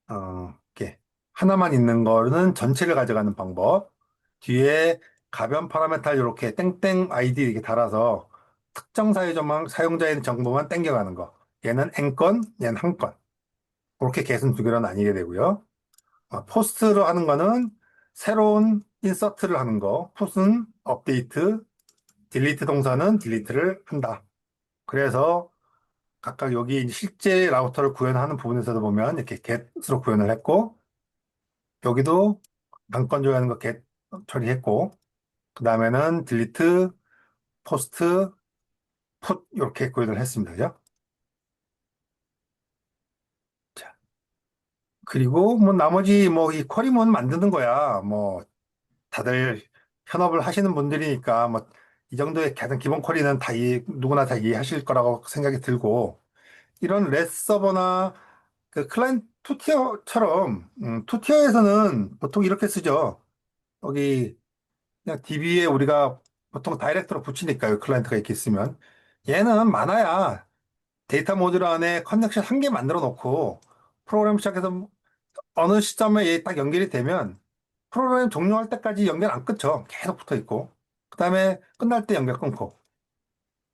이렇게 하나만 있는 거는 전체를 가져가는 방법. 뒤에 가변 파라메타를 이렇게 땡땡 아이디 이렇게 달아서 특정 사용자의 정보만 땡겨가는 거. 얘는 N건, 얘는 한 건. 그렇게 개수는 두 개로 나뉘게 되고요. 포스트로 하는 거는 새로운 인서트를 하는 거. 풋은 업데이트, 딜리트 동사는 딜리트를 한다. 그래서 각각 여기 이제 실제 라우터를 구현하는 부분에서도 보면 이렇게 get으로 구현을 했고, 여기도 단건 조회하는 거 get 처리했고, 그 다음에는 딜리트, 포스트, 풋 이렇게 구현을 했습니다. 그죠? 자, 그리고 뭐 나머지 뭐 이 쿼리문 만드는 거야. 뭐 다들 현업을 하시는 분들이니까 뭐 이 정도의 가장 기본 쿼리는 누구나 다 이해하실 거라고 생각이 들고, 이런 레스 서버나 그 클라이언트 투티어처럼 투티어에서는 보통 이렇게 쓰죠. 여기 그냥 DB에 우리가 보통 다이렉트로 붙이니까요. 클라이언트가 이렇게 있으면. 얘는 많아야 데이터 모듈 안에 커넥션 한 개 만들어 놓고 프로그램 시작해서 어느 시점에 얘 딱 연결이 되면 프로그램 종료할 때까지 연결 안 끊죠. 계속 붙어 있고. 그 다음에 끝날 때 연결 끊고.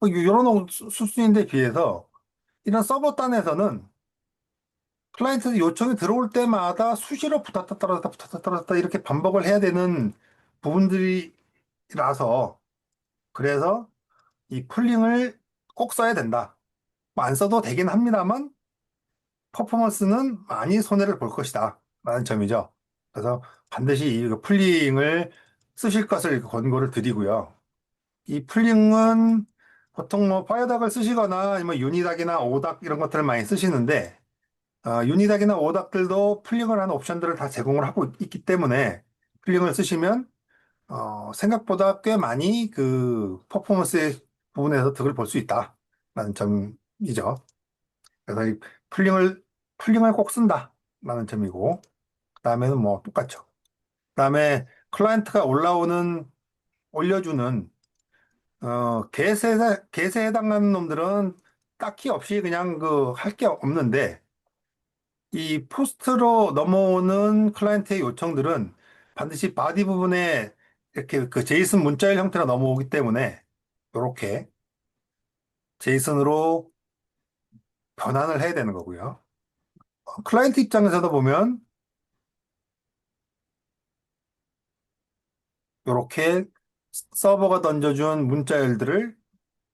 이런 수준인데 비해서 이런 서버 단에서는 클라이언트 요청이 들어올 때마다 수시로 붙었다 떨어졌다 붙었다 떨어졌다 이렇게 반복을 해야 되는 부분들이라서, 그래서 이 풀링을 꼭 써야 된다. 뭐안 써도 되긴 합니다만 퍼포먼스는 많이 손해를 볼 것이다 라는 점이죠. 그래서 반드시 이 풀링을 쓰실 것을 권고를 드리고요. 이 풀링은 보통 뭐 파이어닥을 쓰시거나 아니면 유니닥이나 오닥 이런 것들을 많이 쓰시는데, 유니닥이나 오닥들도 풀링을 하는 옵션들을 다 제공을 하고 있기 때문에 풀링을 쓰시면 생각보다 꽤 많이 그 퍼포먼스의 부분에서 득을 볼 수 있다라는 점이죠. 그래서 이 풀링을 풀링을 꼭 쓴다라는 점이고, 그다음에는 뭐 똑같죠. 그다음에 클라이언트가 올려주는 게세에 해당하는 놈들은 딱히 없이 그냥 그 할 게 없는데, 이 포스트로 넘어오는 클라이언트의 요청들은 반드시 바디 부분에 이렇게 그 제이슨 문자열 형태로 넘어오기 때문에 이렇게 제이슨으로 변환을 해야 되는 거고요. 클라이언트 입장에서도 보면 이렇게 서버가 던져준 문자열들을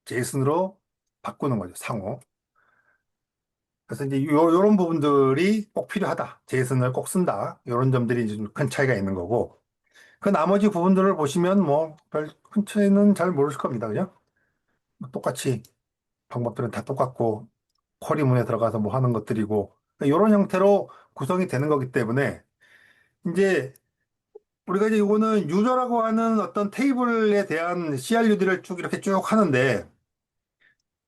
제이슨으로 바꾸는 거죠, 상호. 그래서 이제 요런 부분들이 꼭 필요하다. 제이슨을 꼭 쓴다. 이런 점들이 이제 좀 큰 차이가 있는 거고. 그 나머지 부분들을 보시면 뭐 별 큰 차이는 잘 모르실 겁니다. 그죠? 뭐 똑같이 방법들은 다 똑같고 쿼리문에 들어가서 뭐 하는 것들이고 이런 형태로 구성이 되는 거기 때문에 이제 우리가 이제 이거는 유저라고 하는 어떤 테이블에 대한 CRUD를 쭉 이렇게 쭉 하는데,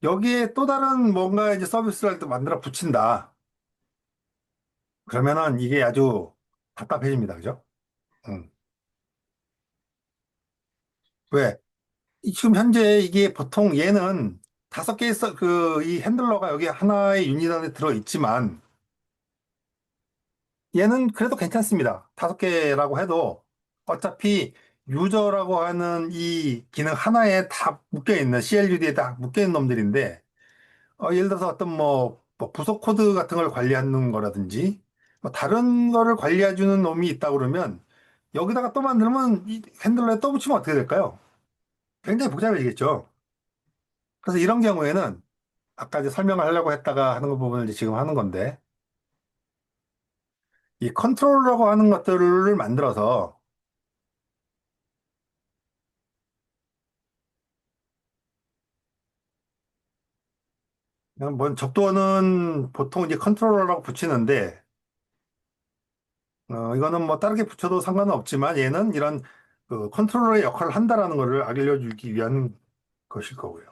여기에 또 다른 뭔가 이제 서비스를 또 만들어 붙인다. 그러면은 이게 아주 답답해집니다. 그죠? 음. 왜? 지금 현재 이게 보통 얘는 다섯 개의 이 핸들러가 여기 하나의 유닛 안에 들어 있지만 얘는 그래도 괜찮습니다. 다섯 개라고 해도 어차피 유저라고 하는 이 기능 하나에 다 묶여 있는 CLUD에 다 묶여 있는 놈들인데, 예를 들어서 어떤 뭐 부속 코드 같은 걸 관리하는 거라든지 뭐 다른 거를 관리해주는 놈이 있다 그러면 여기다가 또 만들면 이 핸들러에 또 붙이면 어떻게 될까요? 굉장히 복잡해지겠죠. 그래서 이런 경우에는 아까 이제 설명을 하려고 했다가 하는 거 부분을 이제 지금 하는 건데, 이 컨트롤러라고 하는 것들을 만들어서 그냥 뭔 적도는 보통 이제 컨트롤러라고 붙이는데, 이거는 뭐 다르게 붙여도 상관은 없지만 얘는 이런 그 컨트롤러의 역할을 한다라는 것을 알려주기 위한 것일 거고요.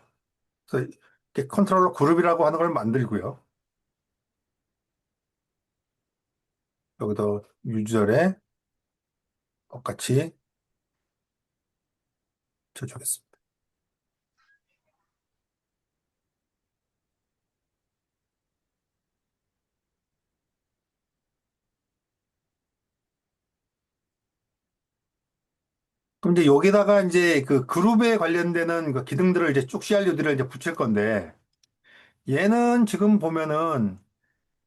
그래서 이렇게 컨트롤러 그룹이라고 하는 걸 만들고요. 여기도 유저에 똑같이 붙여주겠습니다. 그럼 이제 여기다가 이제 그 그룹에 관련되는 그 기능들을 이제 쭉 CRU들을 이제 붙일 건데, 얘는 지금 보면은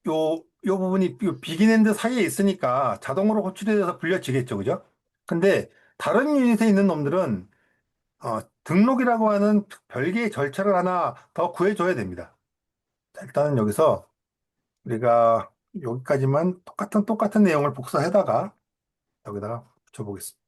요 부분이 요 비긴엔드 사이에 있으니까 자동으로 호출이 돼서 불려지겠죠. 그죠? 근데 다른 유닛에 있는 놈들은 등록이라고 하는 별개의 절차를 하나 더 구해줘야 됩니다. 자, 일단은 여기서 우리가 여기까지만 똑같은 내용을 복사해다가 여기다가 붙여보겠습니다.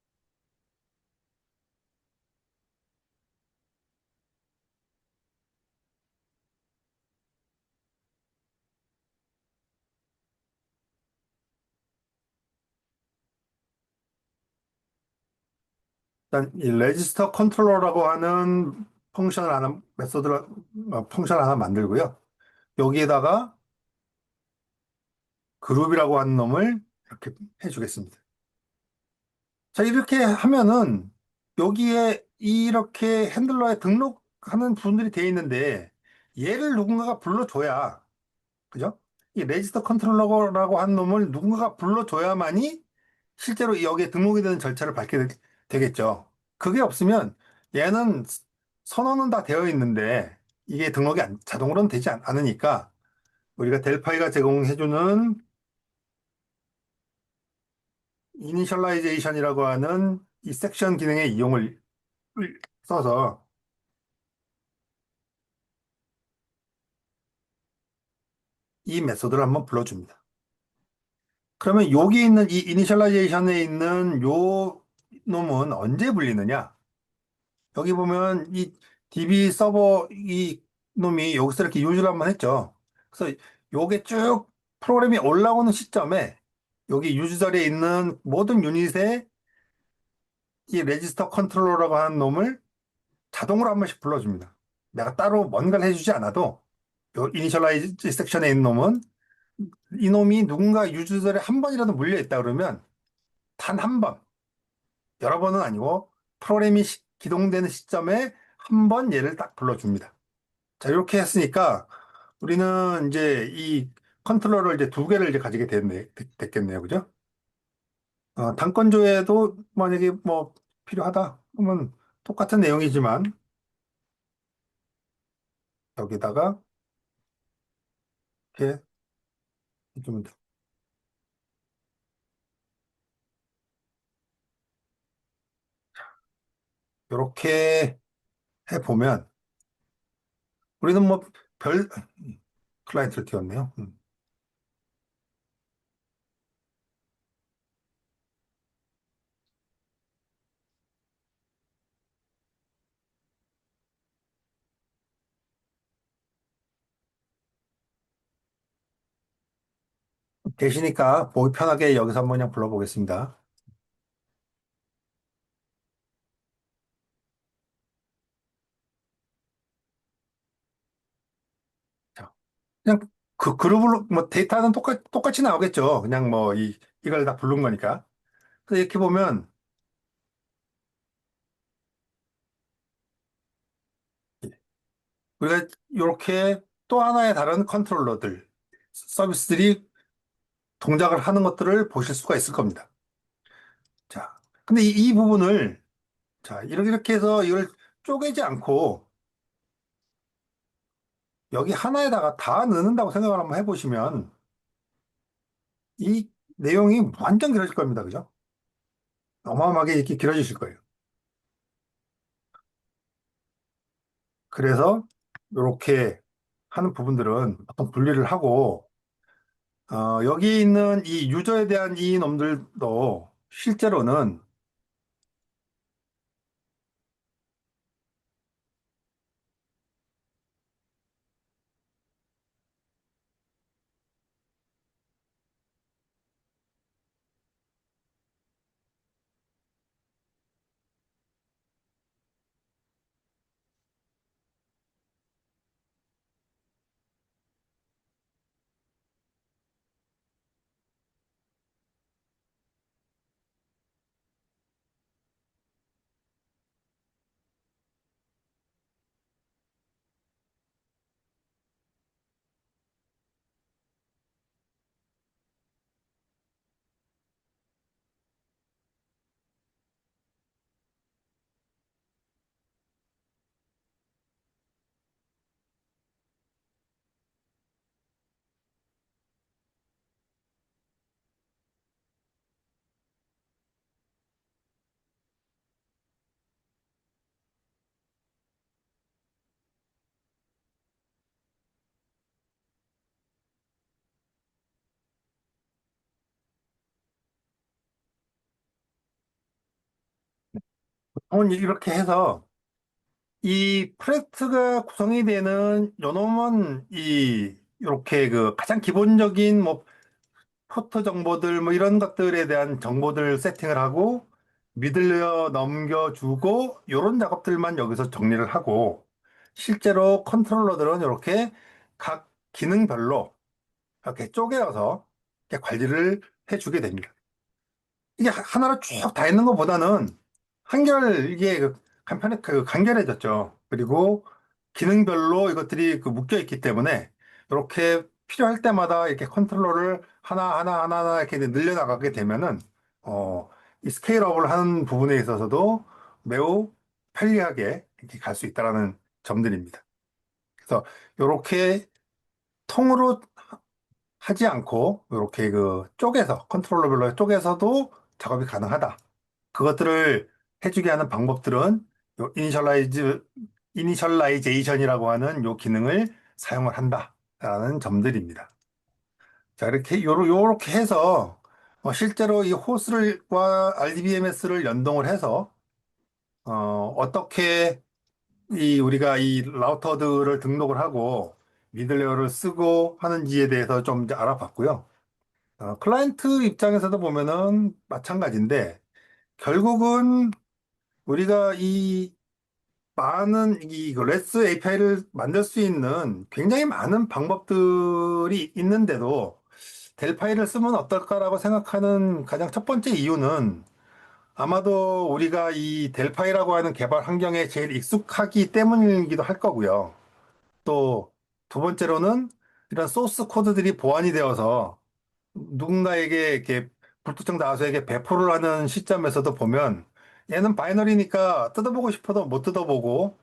일단 이 레지스터 컨트롤러라고 하는 펑션 하나 만들고요. 여기에다가 그룹이라고 하는 놈을 이렇게 해주겠습니다. 자, 이렇게 하면은 여기에 이렇게 핸들러에 등록하는 분들이 돼 있는데 얘를 누군가가 불러줘야, 그죠? 이 레지스터 컨트롤러라고 하는 놈을 누군가가 불러줘야만이 실제로 여기에 등록이 되는 절차를 밟게 되겠죠. 그게 없으면 얘는 선언은 다 되어 있는데 이게 등록이 자동으로는 되지 않으니까 우리가 델파이가 제공해주는 이니셜라이제이션이라고 하는 이 섹션 기능의 이용을 써서 이 메소드를 한번 불러줍니다. 그러면 여기 있는 이 이니셜라이제이션에 있는 요 놈은 언제 불리느냐? 여기 보면 이 DB 서버 이 놈이 여기서 이렇게 유지를 한번 했죠. 그래서 요게 쭉 프로그램이 올라오는 시점에 여기 유지 자리에 있는 모든 유닛에 이 레지스터 컨트롤러라고 하는 놈을 자동으로 한 번씩 불러줍니다. 내가 따로 뭔가를 해주지 않아도 요 이니셜라이즈 섹션에 있는 놈은 이놈이 누군가 유저들에 한 번이라도 물려 있다 그러면 단 한 번, 여러 번은 아니고 프로그램이 기동되는 시점에 한 번 얘를 딱 불러줍니다. 자, 이렇게 했으니까 우리는 이제 이 컨트롤러를 이제 두 개를 이제 가지게 됐겠네요. 그죠? 단건 조회도 만약에 뭐 필요하다 그러면 똑같은 내용이지만 여기다가 이렇게 좀 이렇게 해 보면 우리는 뭐 별 클라이언트를 띄웠네요. 되시니까 보기 편하게 여기서 한번 그냥 불러보겠습니다. 자, 그냥 그 그룹으로 뭐 데이터는 똑같이 나오겠죠. 그냥 뭐 이걸 다 부른 거니까. 그래서 이렇게 보면 우리가 이렇게 또 하나의 다른 컨트롤러들, 서비스들이 동작을 하는 것들을 보실 수가 있을 겁니다. 자, 근데 이 부분을 자, 이렇게 해서 이걸 쪼개지 않고 여기 하나에다가 다 넣는다고 생각을 한번 해보시면 이 내용이 완전 길어질 겁니다. 그죠? 어마어마하게 이렇게 길어지실 거예요. 그래서 이렇게 하는 부분들은 보통 분리를 하고 여기 있는 이 유저에 대한 이 놈들도 실제로는 이렇게 해서 이 프레스가 구성이 되는 요놈은 이렇게 그 가장 기본적인 뭐 포터 정보들 뭐 이런 것들에 대한 정보들 세팅을 하고 미들레어 넘겨주고 요런 작업들만 여기서 정리를 하고 실제로 컨트롤러들은 이렇게 각 기능별로 이렇게 쪼개어서 이렇게 관리를 해주게 됩니다. 이게 하나로 쭉 다 있는 것보다는 이게 그 간편해, 간결해졌죠. 그리고 기능별로 이것들이 그 묶여 있기 때문에 이렇게 필요할 때마다 이렇게 컨트롤러를 하나 이렇게 이제 늘려나가게 되면은, 어, 이 스케일업을 하는 부분에 있어서도 매우 편리하게 이렇게 갈 수 있다라는 점들입니다. 그래서 이렇게 통으로 하지 않고 이렇게 그 쪼개서 컨트롤러별로 쪼개서도 작업이 가능하다. 그것들을 해주게 하는 방법들은 요 이니셜라이제이션이라고 하는 요 기능을 사용을 한다라는 점들입니다. 자, 요렇게 해서 실제로 이 호스를과 RDBMS를 연동을 해서 어떻게 우리가 이 라우터들을 등록을 하고 미들웨어를 쓰고 하는지에 대해서 좀 이제 알아봤고요. 클라이언트 입장에서도 보면은 마찬가지인데 결국은 우리가 이 많은 그 REST API를 만들 수 있는 굉장히 많은 방법들이 있는데도 델파이를 쓰면 어떨까라고 생각하는 가장 첫 번째 이유는 아마도 우리가 이 델파이라고 하는 개발 환경에 제일 익숙하기 때문이기도 할 거고요. 또 두 번째로는 이런 소스 코드들이 보완이 되어서 누군가에게 이렇게 불특정 다수에게 배포를 하는 시점에서도 보면 얘는 바이너리니까 뜯어보고 싶어도 못 뜯어보고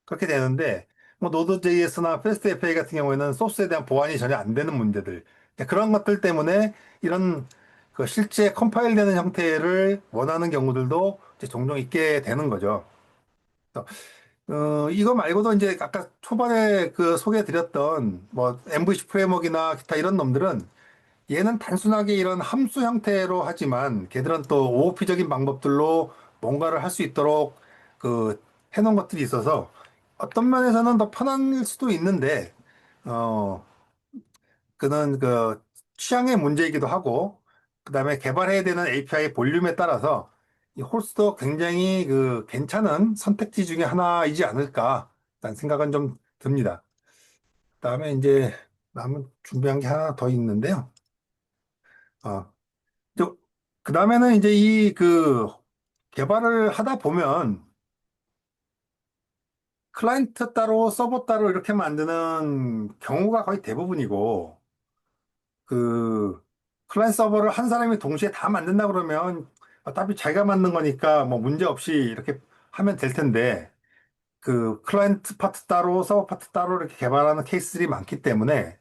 그렇게 되는데 뭐 Node.js나 FastAPI 같은 경우에는 소스에 대한 보완이 전혀 안 되는 문제들 그런 것들 때문에 이런 그 실제 컴파일되는 형태를 원하는 경우들도 이제 종종 있게 되는 거죠. 그래서 이거 말고도 이제 아까 초반에 그 소개해드렸던 뭐 MVC 프레임워크나 기타 이런 놈들은 얘는 단순하게 이런 함수 형태로 하지만 걔들은 또 OOP적인 방법들로 뭔가를 할 수 있도록 그 해놓은 것들이 있어서 어떤 면에서는 더 편할 수도 있는데 어 그는 그 취향의 문제이기도 하고 그다음에 개발해야 되는 API 볼륨에 따라서 이 홀스도 굉장히 그 괜찮은 선택지 중에 하나이지 않을까라는 생각은 좀 듭니다. 그다음에 이제 남은 준비한 게 하나 더 있는데요. 어, 그 다음에는 이제 이 그 개발을 하다 보면 클라이언트 따로 서버 따로 이렇게 만드는 경우가 거의 대부분이고 그 클라이언트 서버를 한 사람이 동시에 다 만든다 그러면 어차피 자기가 만든 거니까 뭐 문제 없이 이렇게 하면 될 텐데 그 클라이언트 파트 따로 서버 파트 따로 이렇게 개발하는 케이스들이 많기 때문에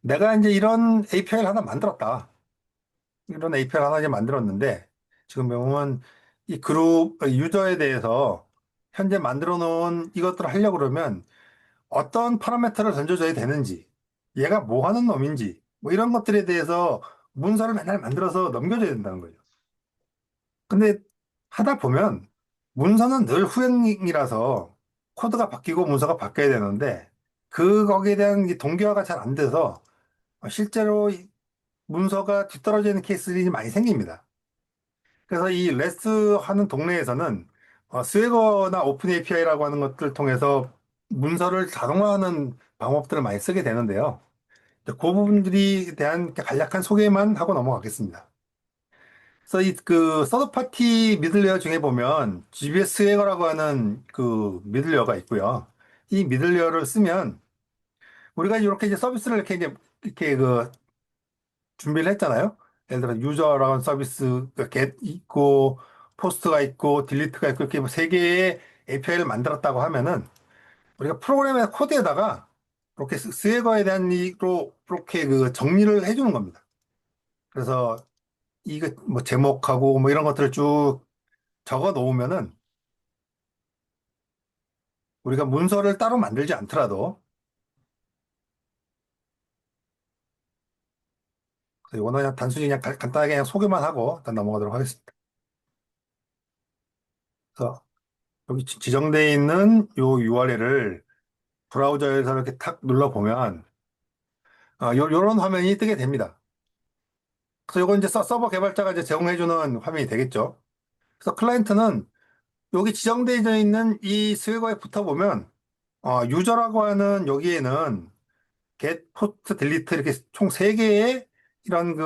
내가 이제 이런 API를 하나 만들었다. 이런 API를 하나 이제 만들었는데 지금 보면 이 그룹 유저에 대해서 현재 만들어 놓은 이것들을 하려고 그러면 어떤 파라미터를 던져줘야 되는지 얘가 뭐 하는 놈인지 뭐 이런 것들에 대해서 문서를 맨날 만들어서 넘겨줘야 된다는 거죠. 근데 하다 보면 문서는 늘 후행이라서 코드가 바뀌고 문서가 바뀌어야 되는데 거기에 대한 이 동기화가 잘 안 돼서 실제로 이 문서가 뒤떨어지는 케이스들이 많이 생깁니다. 그래서 이 레스트 하는 동네에서는 스웨거나 오픈 API라고 하는 것들을 통해서 문서를 자동화하는 방법들을 많이 쓰게 되는데요. 그 부분들이 대한 간략한 소개만 하고 넘어가겠습니다. 그래서 이 그 서드 파티 미들웨어 중에 보면 GBS 스웨거라고 하는 그 미들웨어가 있고요. 이 미들웨어를 쓰면 우리가 이렇게 이제 서비스를 이렇게 그 준비를 했잖아요. 예를 들어 유저라는 서비스 get 있고 포스트가 있고 딜리트가 있고 이렇게 세 개의 API를 만들었다고 하면은 우리가 프로그램의 코드에다가 이렇게 스웨거에 대한 이로 이렇게 그 정리를 해주는 겁니다. 그래서 이거 뭐 제목하고 뭐 이런 것들을 쭉 적어 놓으면은 우리가 문서를 따로 만들지 않더라도 이거는 그냥 단순히 그냥 간단하게 그냥 소개만 하고 일단 넘어가도록 하겠습니다. 여기 지정되어 있는 요 URL을 브라우저에서 이렇게 탁 눌러보면, 요런 화면이 뜨게 됩니다. 그래서 요건 이제 서버 개발자가 이제 제공해주는 화면이 되겠죠. 그래서 클라이언트는 여기 지정되어 있는 이 스웨거에 붙어보면, 유저라고 하는 여기에는 get, post, delete 이렇게 총 3개의 이런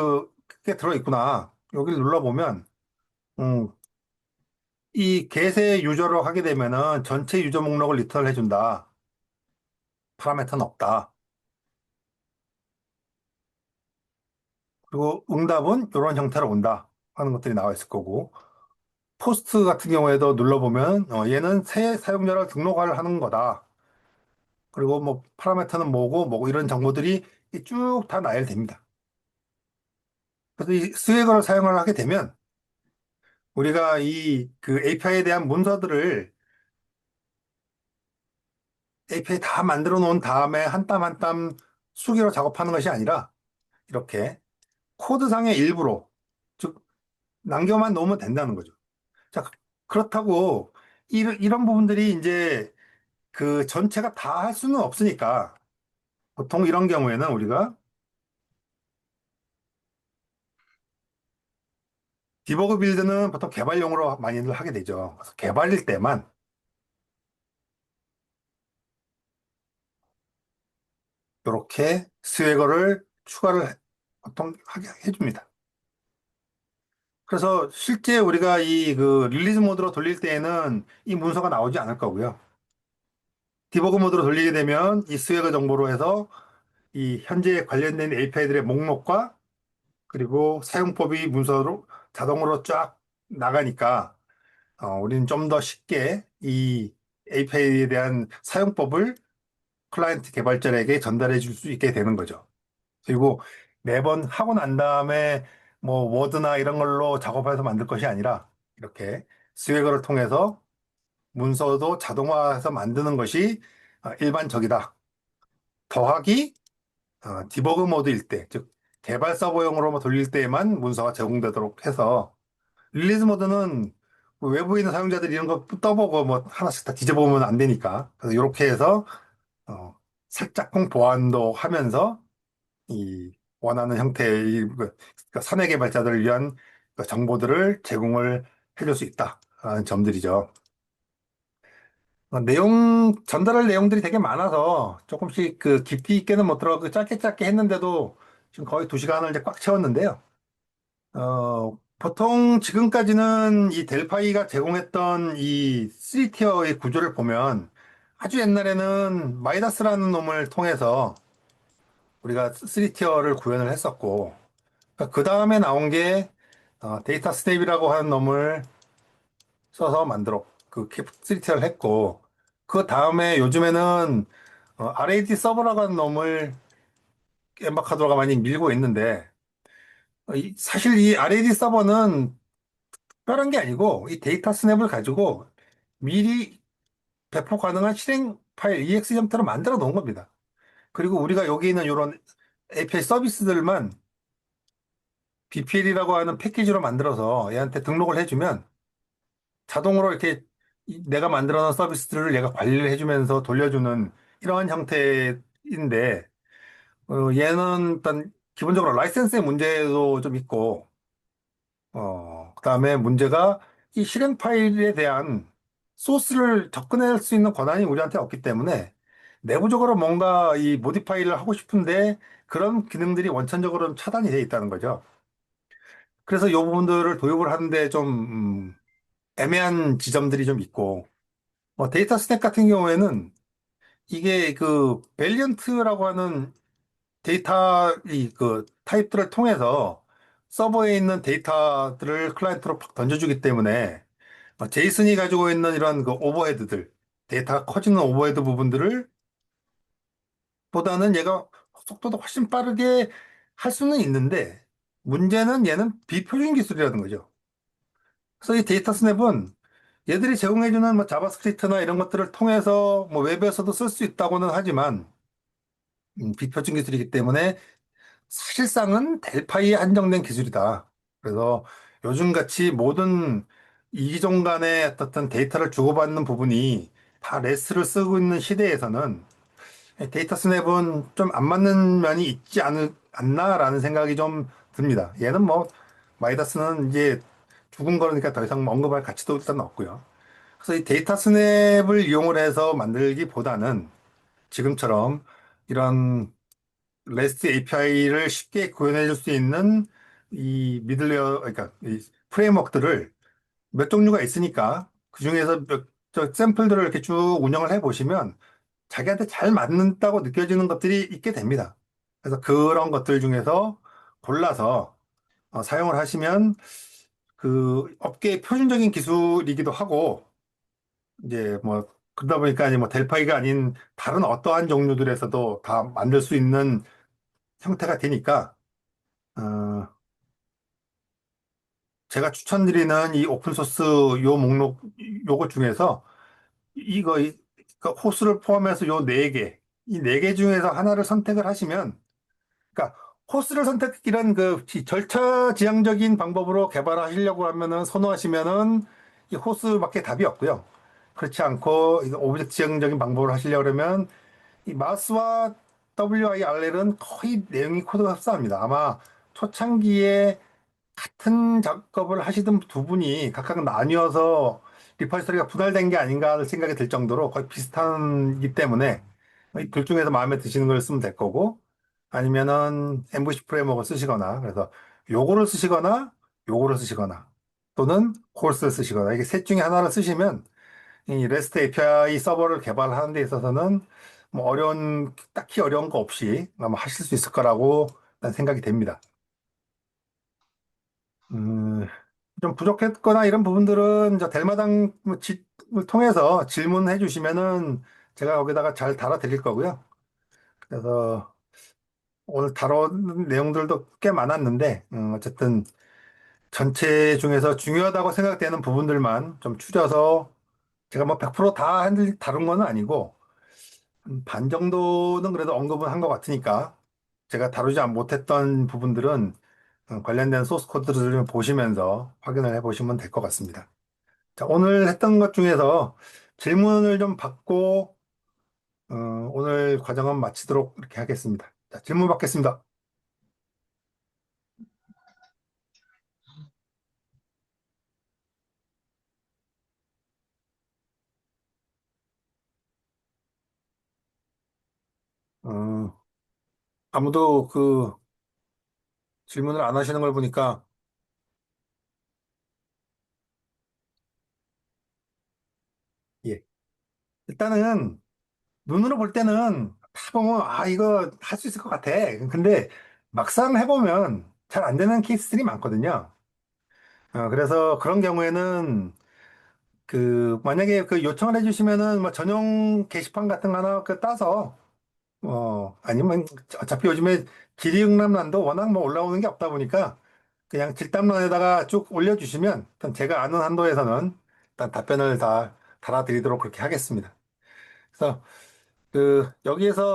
게 들어있구나. 여기를 눌러보면, 음, 이 get의 유저로 하게 되면은 전체 유저 목록을 리턴 해준다. 파라메터는 없다. 그리고 응답은 이런 형태로 온다. 하는 것들이 나와 있을 거고, 포스트 같은 경우에도 눌러보면, 얘는 새 사용자를 등록을 하는 거다. 그리고 뭐 파라메터는 뭐고 이런 정보들이 쭉 다 나열됩니다. 그래서 이 스웨거를 사용을 하게 되면 우리가 이 API에 대한 문서들을 API 다 만들어 놓은 다음에 한 땀 한 땀 수기로 작업하는 것이 아니라 이렇게 코드상의 일부로 즉 남겨만 놓으면 된다는 거죠. 자, 그렇다고 이런 부분들이 이제 그 전체가 다 할 수는 없으니까 보통 이런 경우에는 우리가 디버그 빌드는 보통 개발용으로 많이들 하게 되죠. 그래서 개발일 때만 이렇게 스웨거를 추가를 보통 하게 해줍니다. 그래서 실제 우리가 이 릴리즈 모드로 돌릴 때에는 이 문서가 나오지 않을 거고요. 디버그 모드로 돌리게 되면 이 스웨거 정보로 해서 이 현재 관련된 API들의 목록과 그리고 사용법이 문서로 자동으로 쫙 나가니까 우리는 좀 더 쉽게 이 API에 대한 사용법을 클라이언트 개발자에게 전달해 줄 수 있게 되는 거죠. 그리고 매번 하고 난 다음에 뭐 워드나 이런 걸로 작업해서 만들 것이 아니라 이렇게 스웨거를 통해서 문서도 자동화해서 만드는 것이 일반적이다. 더하기 디버그 모드일 때, 즉 개발 서버용으로 돌릴 때에만 문서가 제공되도록 해서 릴리즈 모드는 외부에 있는 사용자들이 이런 거 떠보고 뭐 하나씩 다 뒤져보면 안 되니까 그래서 이렇게 해서 어, 살짝쿵 보완도 하면서 이 원하는 형태의 사내 개발자들을 위한 정보들을 제공을 해줄 수 있다라는 점들이죠. 전달할 내용들이 되게 많아서 조금씩 깊이 있게는 못 들어가고 짧게 짧게 했는데도 지금 거의 2시간을 이제 꽉 채웠는데요. 보통 지금까지는 이 델파이가 제공했던 이 3티어의 구조를 보면 아주 옛날에는 마이다스라는 놈을 통해서 우리가 3티어를 구현을 했었고 그 다음에 나온 게 데이터 스냅이라고 하는 놈을 써서 만들어 그 3티어를 했고 그 다음에 요즘에는 RAD 서버라고 하는 놈을 엠바카도가 많이 밀고 있는데 사실 이 RAD 서버는 특별한 게 아니고 이 데이터 스냅을 가지고 미리 배포 가능한 실행 파일 EX 형태로 만들어 놓은 겁니다. 그리고 우리가 여기 있는 이런 API 서비스들만 BPL이라고 하는 패키지로 만들어서 얘한테 등록을 해주면 자동으로 이렇게 내가 만들어 놓은 서비스들을 얘가 관리를 해주면서 돌려주는 이러한 형태인데 얘는 일단 기본적으로 라이센스의 문제도 좀 있고 그다음에 문제가 이 실행 파일에 대한 소스를 접근할 수 있는 권한이 우리한테 없기 때문에 내부적으로 뭔가 이 모디파이를 하고 싶은데 그런 기능들이 원천적으로 차단이 돼 있다는 거죠. 그래서 이 부분들을 도입을 하는데 좀 애매한 지점들이 좀 있고 데이터 스택 같은 경우에는 이게 밸리언트라고 하는 데이터 타입들을 통해서 서버에 있는 데이터들을 클라이언트로 팍 던져주기 때문에 제이슨이 가지고 있는 이런 오버헤드들 데이터가 커지는 오버헤드 부분들을 보다는 얘가 속도도 훨씬 빠르게 할 수는 있는데 문제는 얘는 비표준 기술이라는 거죠. 그래서 이 데이터 스냅은 얘들이 제공해주는 뭐 자바스크립트나 이런 것들을 통해서 뭐 웹에서도 쓸 수 있다고는 하지만 비표준 기술이기 때문에 사실상은 델파이에 한정된 기술이다. 그래서 요즘같이 모든 이기종 간의 어떤 데이터를 주고받는 부분이 다 레스트를 쓰고 있는 시대에서는 데이터 스냅은 좀 안 맞는 면이 있지 않나라는 생각이 좀 듭니다. 얘는 뭐 마이다스는 이제 죽은 거니까 더 이상 뭐 언급할 가치도 일단 없고요. 그래서 이 데이터 스냅을 이용을 해서 만들기보다는 지금처럼 이런 REST API를 쉽게 구현해 줄 수 있는 이 미들웨어, 그러니까 이 프레임워크들을 몇 종류가 있으니까 그중에서 저 샘플들을 이렇게 쭉 운영을 해 보시면 자기한테 잘 맞는다고 느껴지는 것들이 있게 됩니다. 그래서 그런 것들 중에서 골라서 사용을 하시면 그 업계의 표준적인 기술이기도 하고 이제 뭐 그러다 보니까 이제 뭐 델파이가 아닌 다른 어떠한 종류들에서도 다 만들 수 있는 형태가 되니까 어, 제가 추천드리는 이 오픈소스 요 목록 요것 중에서 그 호스를 포함해서 요 네 개, 이 네 개 중에서 하나를 선택을 하시면, 그러니까 호스를 선택이란 그 절차지향적인 방법으로 개발하시려고 하면은 선호하시면은 이 호스밖에 답이 없고요. 그렇지 않고 이거 오브젝트 지향적인 방법을 하시려고 그러면 이 마스와 WIRL은 거의 내용이 코드가 흡사합니다. 아마 초창기에 같은 작업을 하시던 두 분이 각각 나뉘어서 리퍼지터리가 분할된 게 아닌가 하는 생각이 들 정도로 거의 비슷하기 때문에 이둘 중에서 마음에 드시는 걸 쓰면 될 거고 아니면은 엠브시 프레임워크를 쓰시거나 그래서 요거를 쓰시거나 요거를 쓰시거나 또는 콜스를 쓰시거나 이게 셋 중에 하나를 쓰시면 이 REST API 서버를 개발하는 데 있어서는 뭐 딱히 어려운 거 없이 아마 하실 수 있을 거라고 난 생각이 됩니다. 음, 좀 부족했거나 이런 부분들은 저 델마당 을 통해서 질문해 주시면은 제가 거기다가 잘 달아드릴 거고요. 그래서 오늘 다룬 내용들도 꽤 많았는데, 어쨌든 전체 중에서 중요하다고 생각되는 부분들만 좀 추려서 제가 뭐 100%다 다룬 건 아니고, 반 정도는 그래도 언급은 한 것 같으니까 제가 다루지 못했던 부분들은 관련된 소스 코드를 보시면서 확인을 해 보시면 될 것 같습니다. 자, 오늘 했던 것 중에서 질문을 좀 받고, 어, 오늘 과정은 마치도록 이렇게 하겠습니다. 자, 질문 받겠습니다. 어, 아무도 그 질문을 안 하시는 걸 보니까, 예. 일단은 눈으로 볼 때는 다 보면, 아, 이거 할 수 있을 것 같아. 근데 막상 해보면 잘 안 되는 케이스들이 많거든요. 그래서 그런 경우에는 만약에 그 요청을 해주시면은 뭐 전용 게시판 같은 거 하나 따서 아니면 어차피 요즘에 질의응답란도 워낙 뭐 올라오는 게 없다 보니까 그냥 질답란에다가 쭉 올려주시면 일단 제가 아는 한도에서는 일단 답변을 다 달아드리도록 그렇게 하겠습니다. 그래서 여기에서